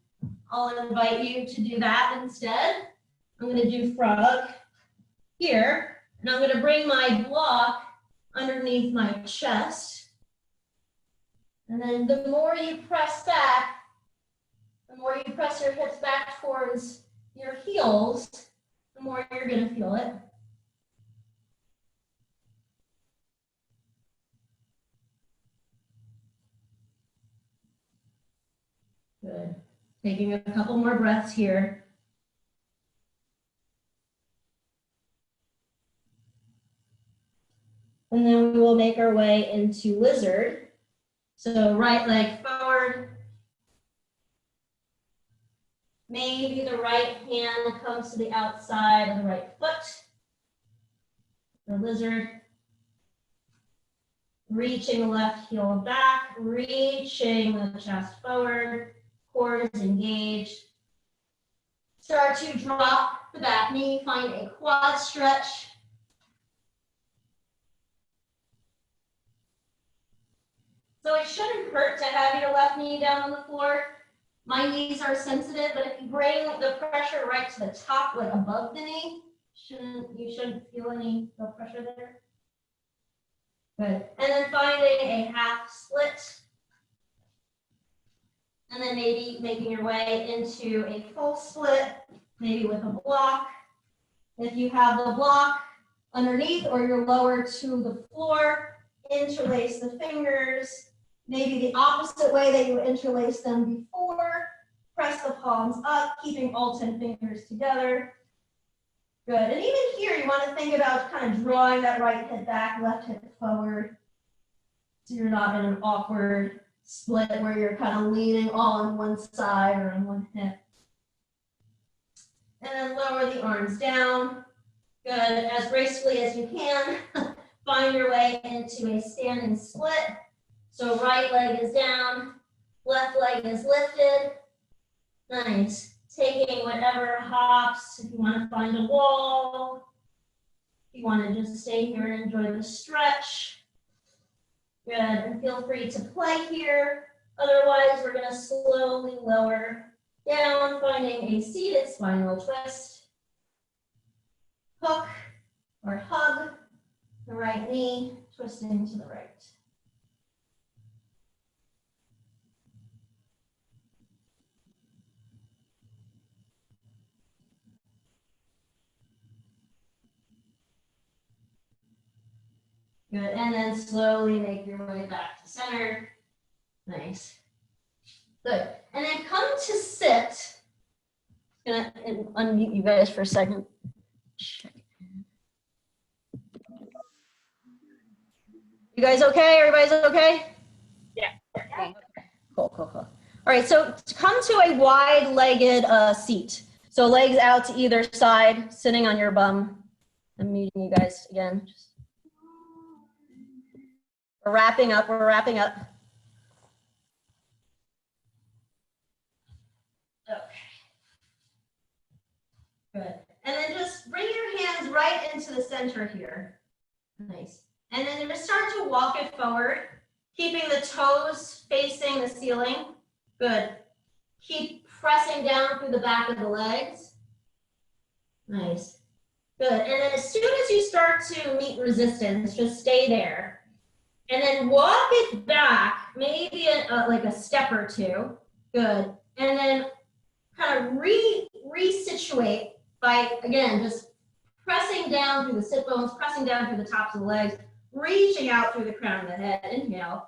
I'll invite you to do that instead. I'm going to do frog here, and I'm going to bring my block underneath my chest. And then the more you press back, the more you press your hips back towards your heels, the more you're going to feel it. Good. Taking a couple more breaths here. And then we will make our way into lizard. So right leg forward. Maybe the right hand comes to the outside of the right foot. The lizard. Reaching the left heel back, reaching the chest forward, core is engaged. Start to drop the back knee, find a quad stretch. So it shouldn't hurt to have your left knee down on the floor. My knees are sensitive, but if you bring the pressure right to the top, like above the knee, you shouldn't feel any pressure there. Good. And then finding a half split. And then maybe making your way into a full split, maybe with a block. If you have the block underneath or you're lower to the floor, interlace the fingers, maybe the opposite way that you interlaced them before. Press the palms up, keeping all 10 fingers together. Good, and even here, you want to think about kind of drawing that right hip back, left hip forward. So you're not in an awkward split where you're kind of leaning all on one side or on one hip. And then lower the arms down. Good, as gracefully as you can. Find your way into a standing split. So right leg is down, left leg is lifted. Nice. Taking whatever hops, if you want to find a wall, if you want to just stay here and enjoy the stretch. Good, and feel free to play here. Otherwise, we're going to slowly lower down, finding a seated spinal twist. Hook or hug the right knee, twisting to the right. Good, and then slowly make your way back to center. Nice. Good, and then come to sit. I'm gonna unmute you guys for a second. You guys okay? Everybody's okay? Yeah. Cool. All right, so come to a wide-legged seat. So legs out to either side, sitting on your bum. I'm muting you guys again. We're wrapping up. Okay. Good. And then just bring your hands right into the center here. Nice. And then just start to walk it forward, keeping the toes facing the ceiling. Good. Keep pressing down through the back of the legs. Nice. Good. And then as soon as you start to meet resistance, just stay there. And then walk it back, maybe like a step or two. Good. And then kind of resituate by, again, just pressing down through the sit bones, pressing down through the tops of the legs, reaching out through the crown of the head. Inhale.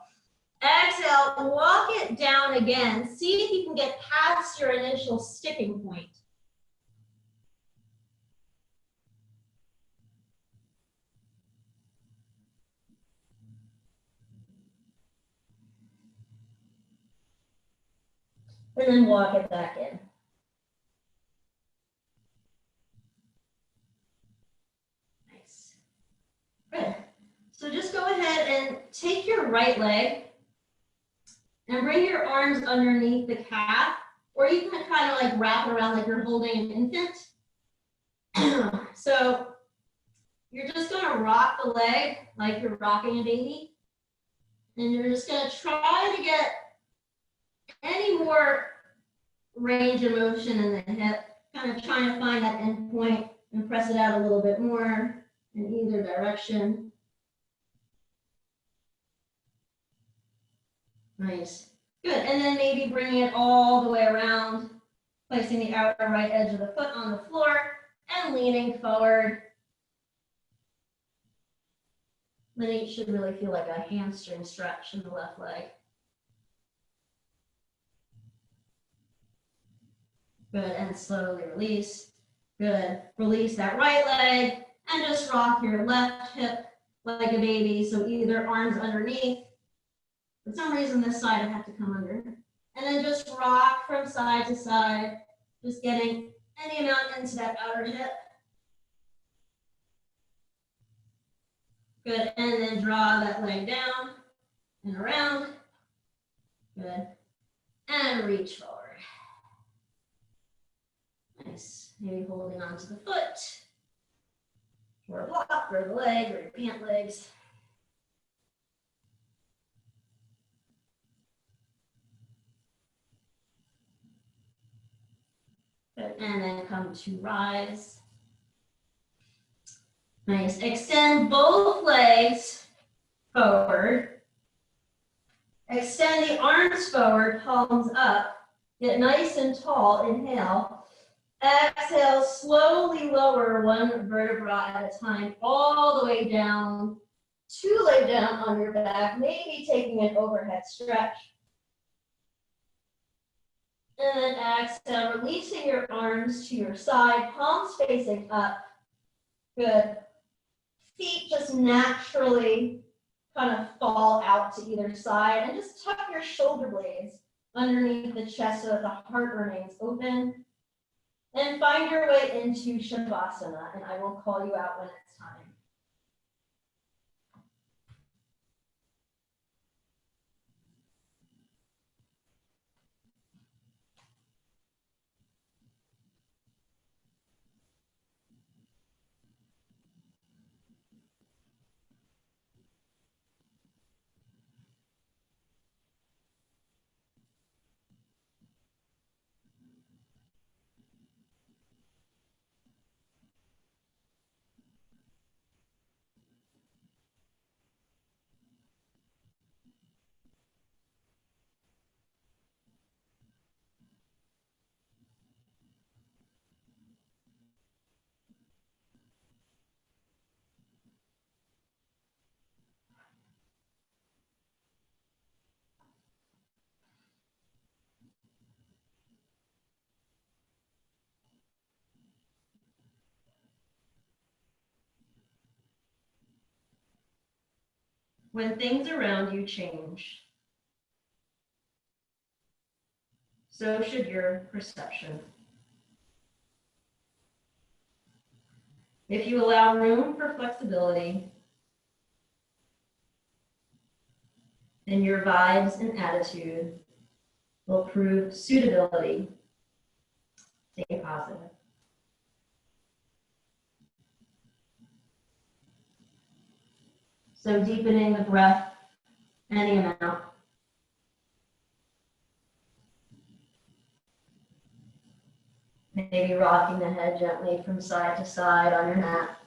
Exhale, walk it down again. See if you can get past your initial sticking point. And then walk it back in. Nice. Good. So just go ahead and take your right leg and bring your arms underneath the calf, or you can kind of like wrap it around like you're holding an infant. So you're just going to rock the leg like you're rocking a baby. And you're just going to try to get any more range of motion in the hip, kind of trying to find that end point and press it out a little bit more in either direction. Nice. Good. And then maybe bringing it all the way around, placing the outer right edge of the foot on the floor and leaning forward. Then you should really feel like a hamstring stretch in the left leg. Good, and slowly release. Good, release that right leg and just rock your left hip like a baby. So either arms underneath. For some reason this side I have to come under. And then just rock from side to side, just getting any amount into that outer hip. Good, and then draw that leg down and around. Good, and reach forward. Nice, maybe holding onto the foot, or a block, or the leg, or your pant legs. Good, and then come to rise. Nice, extend both legs forward. Extend the arms forward, palms up. Get nice and tall, inhale. Exhale, slowly lower one vertebra at a time, all the way down to lay down on your back, maybe taking an overhead stretch. And then exhale, releasing your arms to your side, palms facing up. Good. Feet just naturally kind of fall out to either side, and just tuck your shoulder blades underneath the chest so that the heart remains open. And find your way into Shavasana, and I will call you out when it's time. When things around you change, so should your perception. If you allow room for flexibility, then your vibes and attitude will prove suitability. Stay positive. So deepening the breath any amount. Maybe rocking the head gently from side to side on your mat.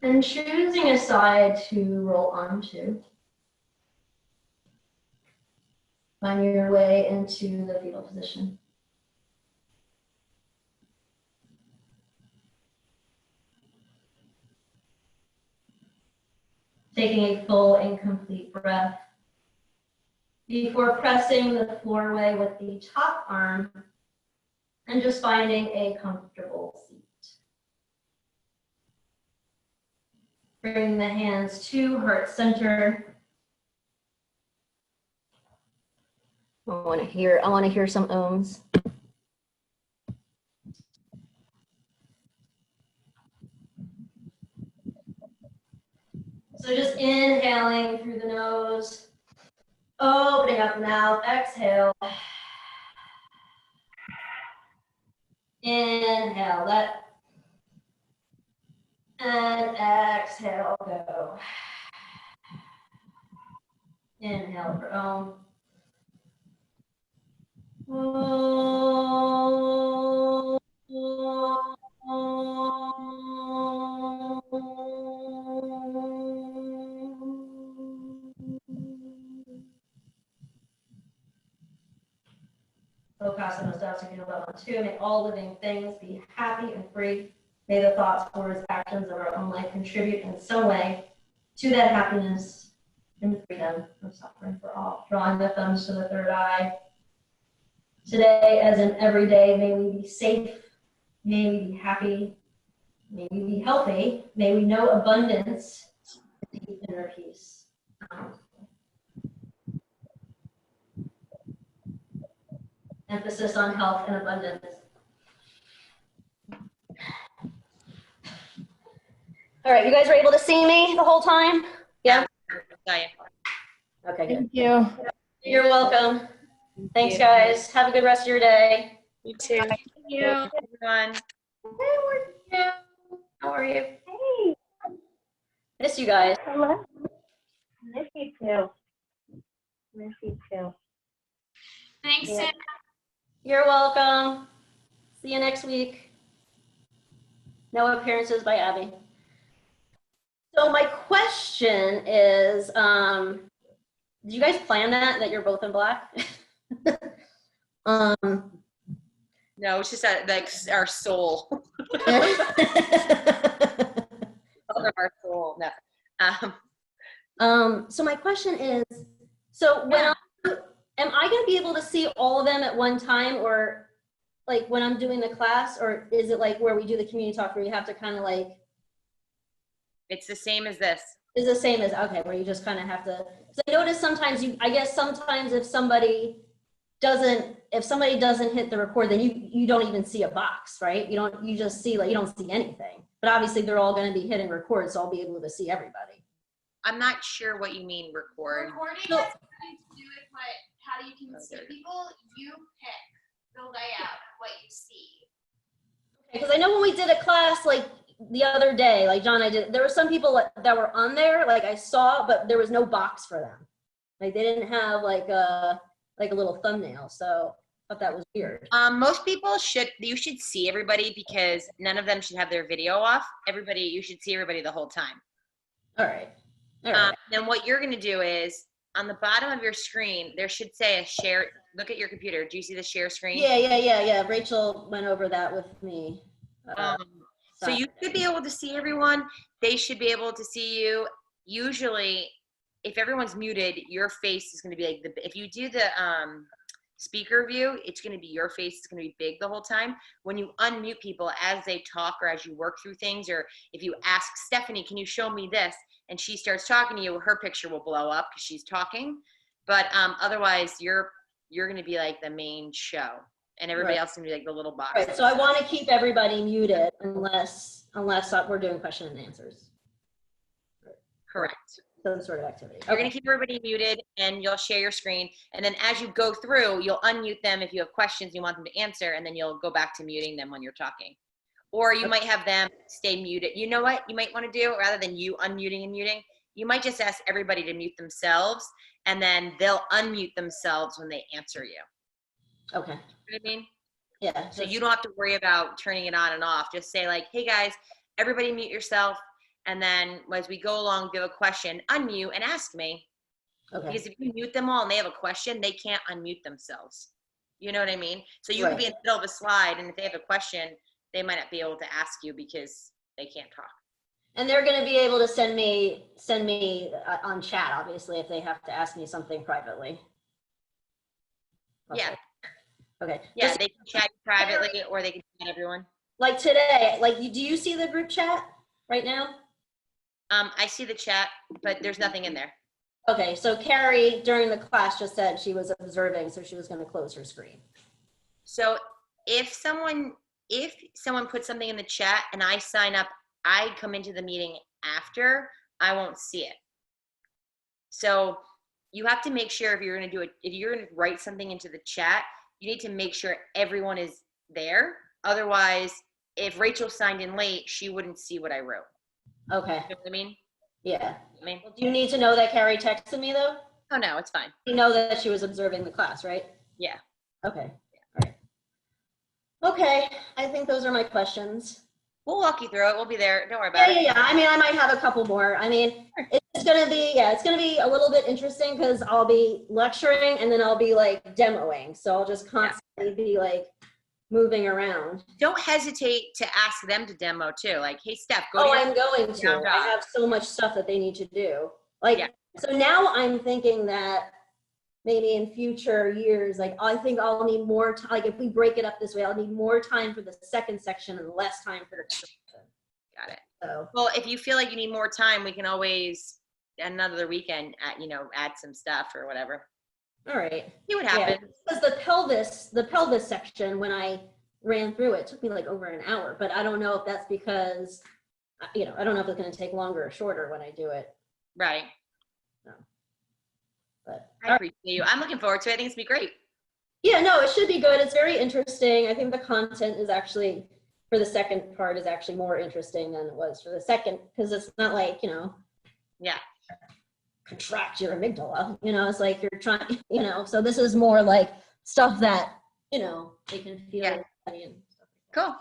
And choosing a side to roll onto. Find your way into the fetal position. Taking a full and complete breath before pressing the floor away with the top arm and just finding a comfortable seat. Bring the hands to heart center. I want to hear some ohms. So just inhaling through the nose, opening up the mouth, exhale. Inhale, let. And exhale, go. Inhale for Om. Lokasanas Dasukino level 2. May all living things be happy and free. May the thoughts, words, actions of our own life contribute in some way to that happiness and freedom from suffering for all. Drawing the thumbs to the third eye. Today, as in every day, may we be safe, may we be happy, may we be healthy, may we know abundance and deep inner peace. Emphasis on health and abundance. All right, you guys were able to see me the whole time? Yeah? Okay, good. Thank you. You're welcome. Thanks, guys. Have a good rest of your day. You too. Thank you. Everyone. Hey, how are you? Hey, Miss you guys. hello. Miss you too. Miss you too. Thanks, Yeah. Sam. You're welcome. See you next week. No appearances by Abby. So my question is, Did you guys plan that you're both in black? No, it's just like our soul. Our soul. No. So my question is, so when am I going to be able to see all of them at one time, or like when I'm doing the class, or is it like where we do the community talk where you have to kind of like? It's the same as this. Is the same as, okay, where you just kind of have to, so I notice sometimes I guess sometimes if somebody doesn't hit the record, then you don't even see a box, right? You just see, like, you don't see anything, but obviously they're all going to be hitting record, so I'll be able to see everybody. I'm not sure what you mean record. Recording has nothing to do with how you can see people. You pick the layout of what you see. Because I know when we did a class like the other day, like John, there were some people that were on there, like I saw, but there was no box for them. Like they didn't have like a little thumbnail, so I thought that was weird. Most people you should see everybody because none of them should have their video off. You should see everybody the whole time. All right. Then what you're going to do is on the bottom of your screen, there should say a share. Look at your computer. Do you see the share screen? Yeah. Rachel went over that with me. So you should be able to see everyone. They should be able to see you. Usually, if everyone's muted, your face is going to be like if you do the speaker view, it's going to be your face. It's going to be big the whole time. When you unmute people as they talk or as you work through things, or if you ask Stephanie, can you show me this? And she starts talking to you, her picture will blow up because she's talking. But otherwise, you're going to be like the main show, and everybody else is going to be like the little box. Right. So I want to keep everybody muted unless we're doing question and answers. Correct. Some sort of activity. You're going to keep everybody muted, and you'll share your screen. And then as you go through, you'll unmute them if you have questions you want them to answer, and then you'll go back to muting them when you're talking. Or you might have them stay muted. You know what you might want to do? Rather than you unmuting and muting, you might just ask everybody to mute themselves, and then they'll unmute themselves when they answer you. Okay. You know what I mean? Yeah. So you don't have to worry about turning it on and off. Just say like, hey guys, everybody mute yourself. And then as we go along, if you have a question, unmute and ask me. Okay. Because if you mute them all and they have a question, they can't unmute themselves. You know what I mean? So you could be in the middle of a slide, and if they have a question, they might not be able to ask you because they can't talk. And they're going to be able to send me on chat, obviously, if they have to ask me something privately. Okay. Yeah. Okay. Yeah, they can chat privately, or they can chat everyone. Like today, do you see the group chat right now? I see the chat, but there's nothing in there. Okay, so Carrie during the class just said she was observing, so she was going to close her screen. So if someone puts something in the chat and I sign up, I come into the meeting after, I won't see it. So you have to make sure if you're going to write something into the chat, you need to make sure everyone is there. Otherwise, if Rachel signed in late, she wouldn't see what I wrote. Okay. You know what I mean? Yeah. Well, do you need to know that Carrie texted me though? Oh no, it's fine. You know that she was observing the class, right? Yeah. Okay. All right. Okay. I think those are my questions. We'll walk you through it. We'll be there. Don't worry about it. Yeah. I mean, I might have a couple more. I mean, it's going to be a little bit interesting because I'll be lecturing and then I'll be like demoing. So I'll just constantly be like moving around. Don't hesitate to ask them to demo too. Like, hey, Steph, go to I'm going to. I have so much stuff that they need to do. So now I'm thinking that maybe in future years, I think I'll need more time. Like if we break it up this way, I'll need more time for the second section and less time for the first section. Got it. So, well, if you feel like you need more time, we can always another weekend add some stuff or whatever. All right. See what happens. Because the pelvis section, when I ran through it, took me like over an hour, but I don't know if that's because, I don't know if it's going to take longer or shorter when I do it. Right. No. But I appreciate you. I'm looking forward to it. I think it's going to be great. Yeah, no, it should be good. It's very interesting. I think the content is actually, for the second part, is actually more interesting than it was for the second, because it's not like, yeah, contract your amygdala, it's like you're trying, so this is more like stuff that, they can feel. Yeah. And stuff like that. Cool.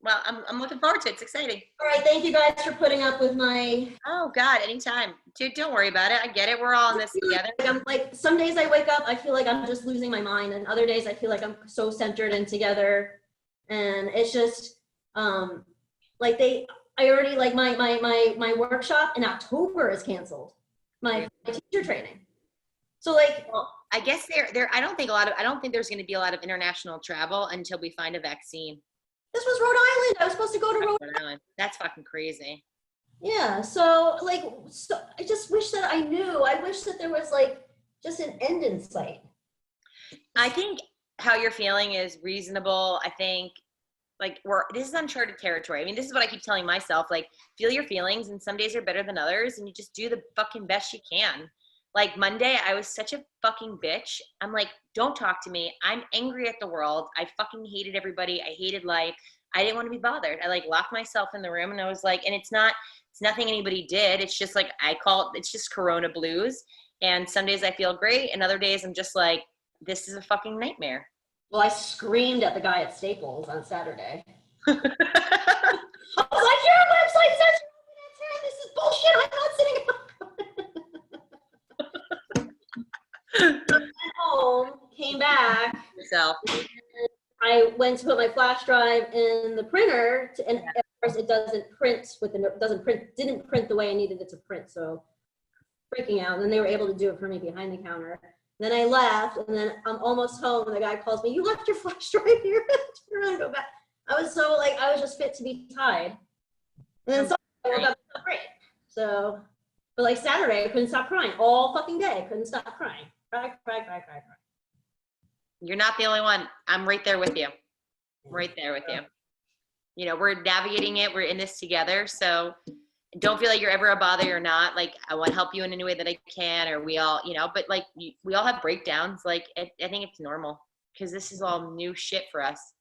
Well, I'm looking forward to it. It's exciting. All right, thank you guys for putting up with my. Oh God, anytime. Dude, don't worry about it. I get it. We're all in this together. I'm like, some days I wake up, I feel like I'm just losing my mind, and other days I feel like I'm so centered and together. And it's just, like I already, like my workshop in October is canceled. My teacher training. So like, Well, I guess I don't think there's going to be a lot of international travel until we find a vaccine. this was Rhode Island. I was supposed to go to Rhode Rhode Island. That's fucking crazy. Yeah, so like, so I just wish that I knew. I wish that there was like just an end in sight. I think how you're feeling is reasonable. I think like this is uncharted territory. I mean, this is what I keep telling myself, like feel your feelings, and some days are better than others, and you just do the fucking best you can. Like Monday, I was such a fucking bitch. I'm like, don't talk to me. I'm angry at the world. I fucking hated everybody. I hated life. I didn't want to be bothered. I like locked myself in the room, and I was like, and it's nothing anybody did. It's just like, it's just Corona blues. And some days I feel great, and other days I'm just like, this is a fucking nightmare. Well, I screamed at the guy at Staples on Saturday. I was like, your website says this is bullshit. I'm not sitting went home, came back. So I went to put my flash drive in the printer, and of course it doesn't print didn't print the way I needed it to print. So freaking out. And then they were able to do it for me behind the counter. Then I left, and then I'm almost home, and the guy calls me, you left your flash drive here. Turn around and go back. I was so like, I was just fit to be tied. And then I woke up great. So, but like Saturday, I couldn't stop crying all fucking day. I couldn't stop crying. Cry. you're not the only one. I'm right there with you. Right there with you. You know, we're navigating it. We're in this together. So don't feel like you're ever a bother or not. Like, I want to help you in any way that I can, or we all, you know, but like we all have breakdowns. Like, I think it's normal because this is all new shit for us.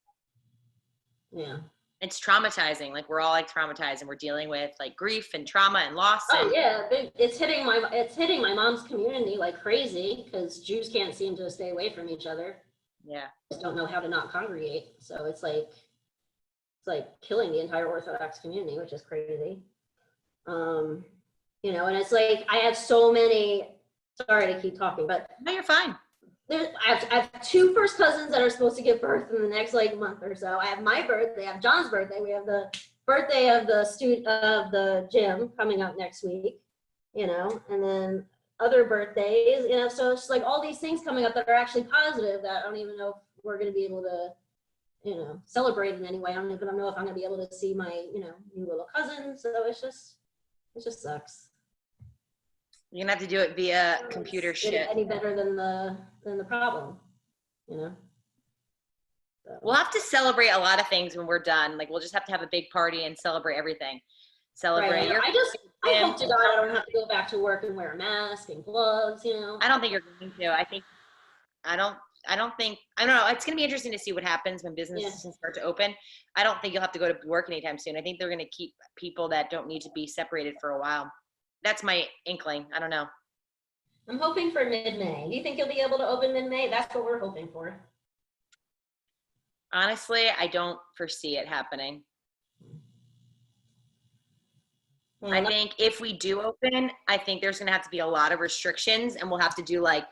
Yeah. It's traumatizing. Like, we're all like traumatized, and we're dealing with like grief and trauma and loss. Oh And yeah, it's hitting my mom's community like crazy because Jews can't seem to stay away from each other. yeah. Just don't know how to not congregate. So it's like killing the entire Orthodox community, which is crazy. You know, and it's like I have so many. Sorry to keep talking, but No, you're fine. I have two first cousins that are supposed to give birth in the next like month or so. I have my birthday, I have John's birthday, we have the birthday of the student of the gym coming up next week, you know, and then other birthdays, you know, so it's like all these things coming up that are actually positive that I don't even know if we're going to be able to, you know, celebrate in any way. I don't even know if I'm going to be able to see my, you know, new little cousin. So it just sucks. You're gonna have to do it via computer It's shit. any better than the problem, you know. So. We'll have to celebrate a lot of things when we're done. Like, we'll just have to have a big party and celebrate everything. Celebrate. Right. Your I hope to God I don't have to go back to work and wear a mask and gloves, you know. I don't think you're going to. I don't know. It's going to be interesting to see what happens when businesses start to open. I don't think you'll have to go to work anytime soon. I think they're going to keep people that don't need to be separated for a while. That's my inkling. I don't know. I'm hoping for mid-May. Do you think you'll be able to open mid-May? That's what we're hoping for. Honestly, I don't foresee it happening. Well, I think if we do open, I think there's going to have to be a lot of restrictions, and we'll have to do like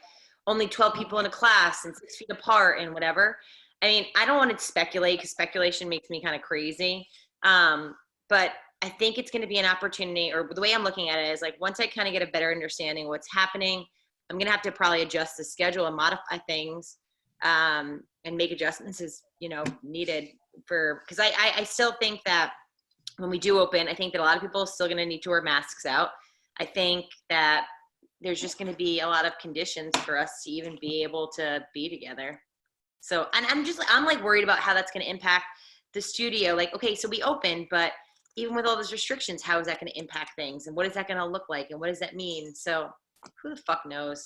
only 12 people in a class and 6 feet apart and whatever. I mean, I don't want to speculate because speculation makes me kind of crazy. But I think it's going to be an opportunity, or the way I'm looking at it is like, once I kind of get a better understanding of what's happening, I'm going to have to probably adjust the schedule and modify things, and make adjustments as, you know, needed because I still think that when we do open, I think that a lot of people are still going to need to wear masks out. I think that there's just going to be a lot of conditions for us to even be able to be together. So, and I'm like worried about how that's going to impact the studio. Like, okay, so we open, but even with all those restrictions, how is that going to impact things? And what is that going to look like? And what does that mean? So who the fuck knows?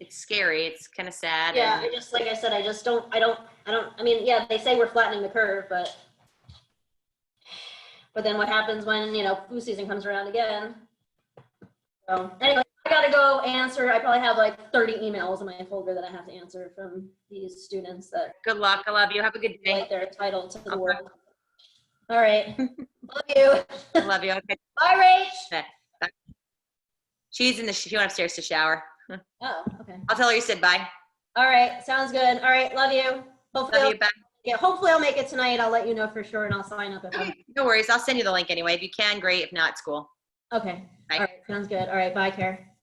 It's scary. It's kind of sad. Yeah, I just, like I said, I mean, yeah, they say we're flattening the curve, but then what happens when, you know, flu season comes around again? So anyway, I gotta go answer. I probably have like 30 emails in my folder that I have to answer from these students that Good luck. I love you. Have a good feel day. like they're entitled to the Okay. world. All right. Love you. I love you. Okay. Bye, Rach. Okay. Bye. She went upstairs to shower. Oh, okay. I'll tell her you said bye. All right. Sounds good. All right. Love you. Hopefully, Love you. Bye. yeah, hopefully I'll make it tonight. I'll let you know for sure and I'll sign up if I'm, Okay. No worries. I'll send you the link anyway. If you can, great. If not, it's cool. okay. Bye. All right. Sounds good. All right. Bye, Care.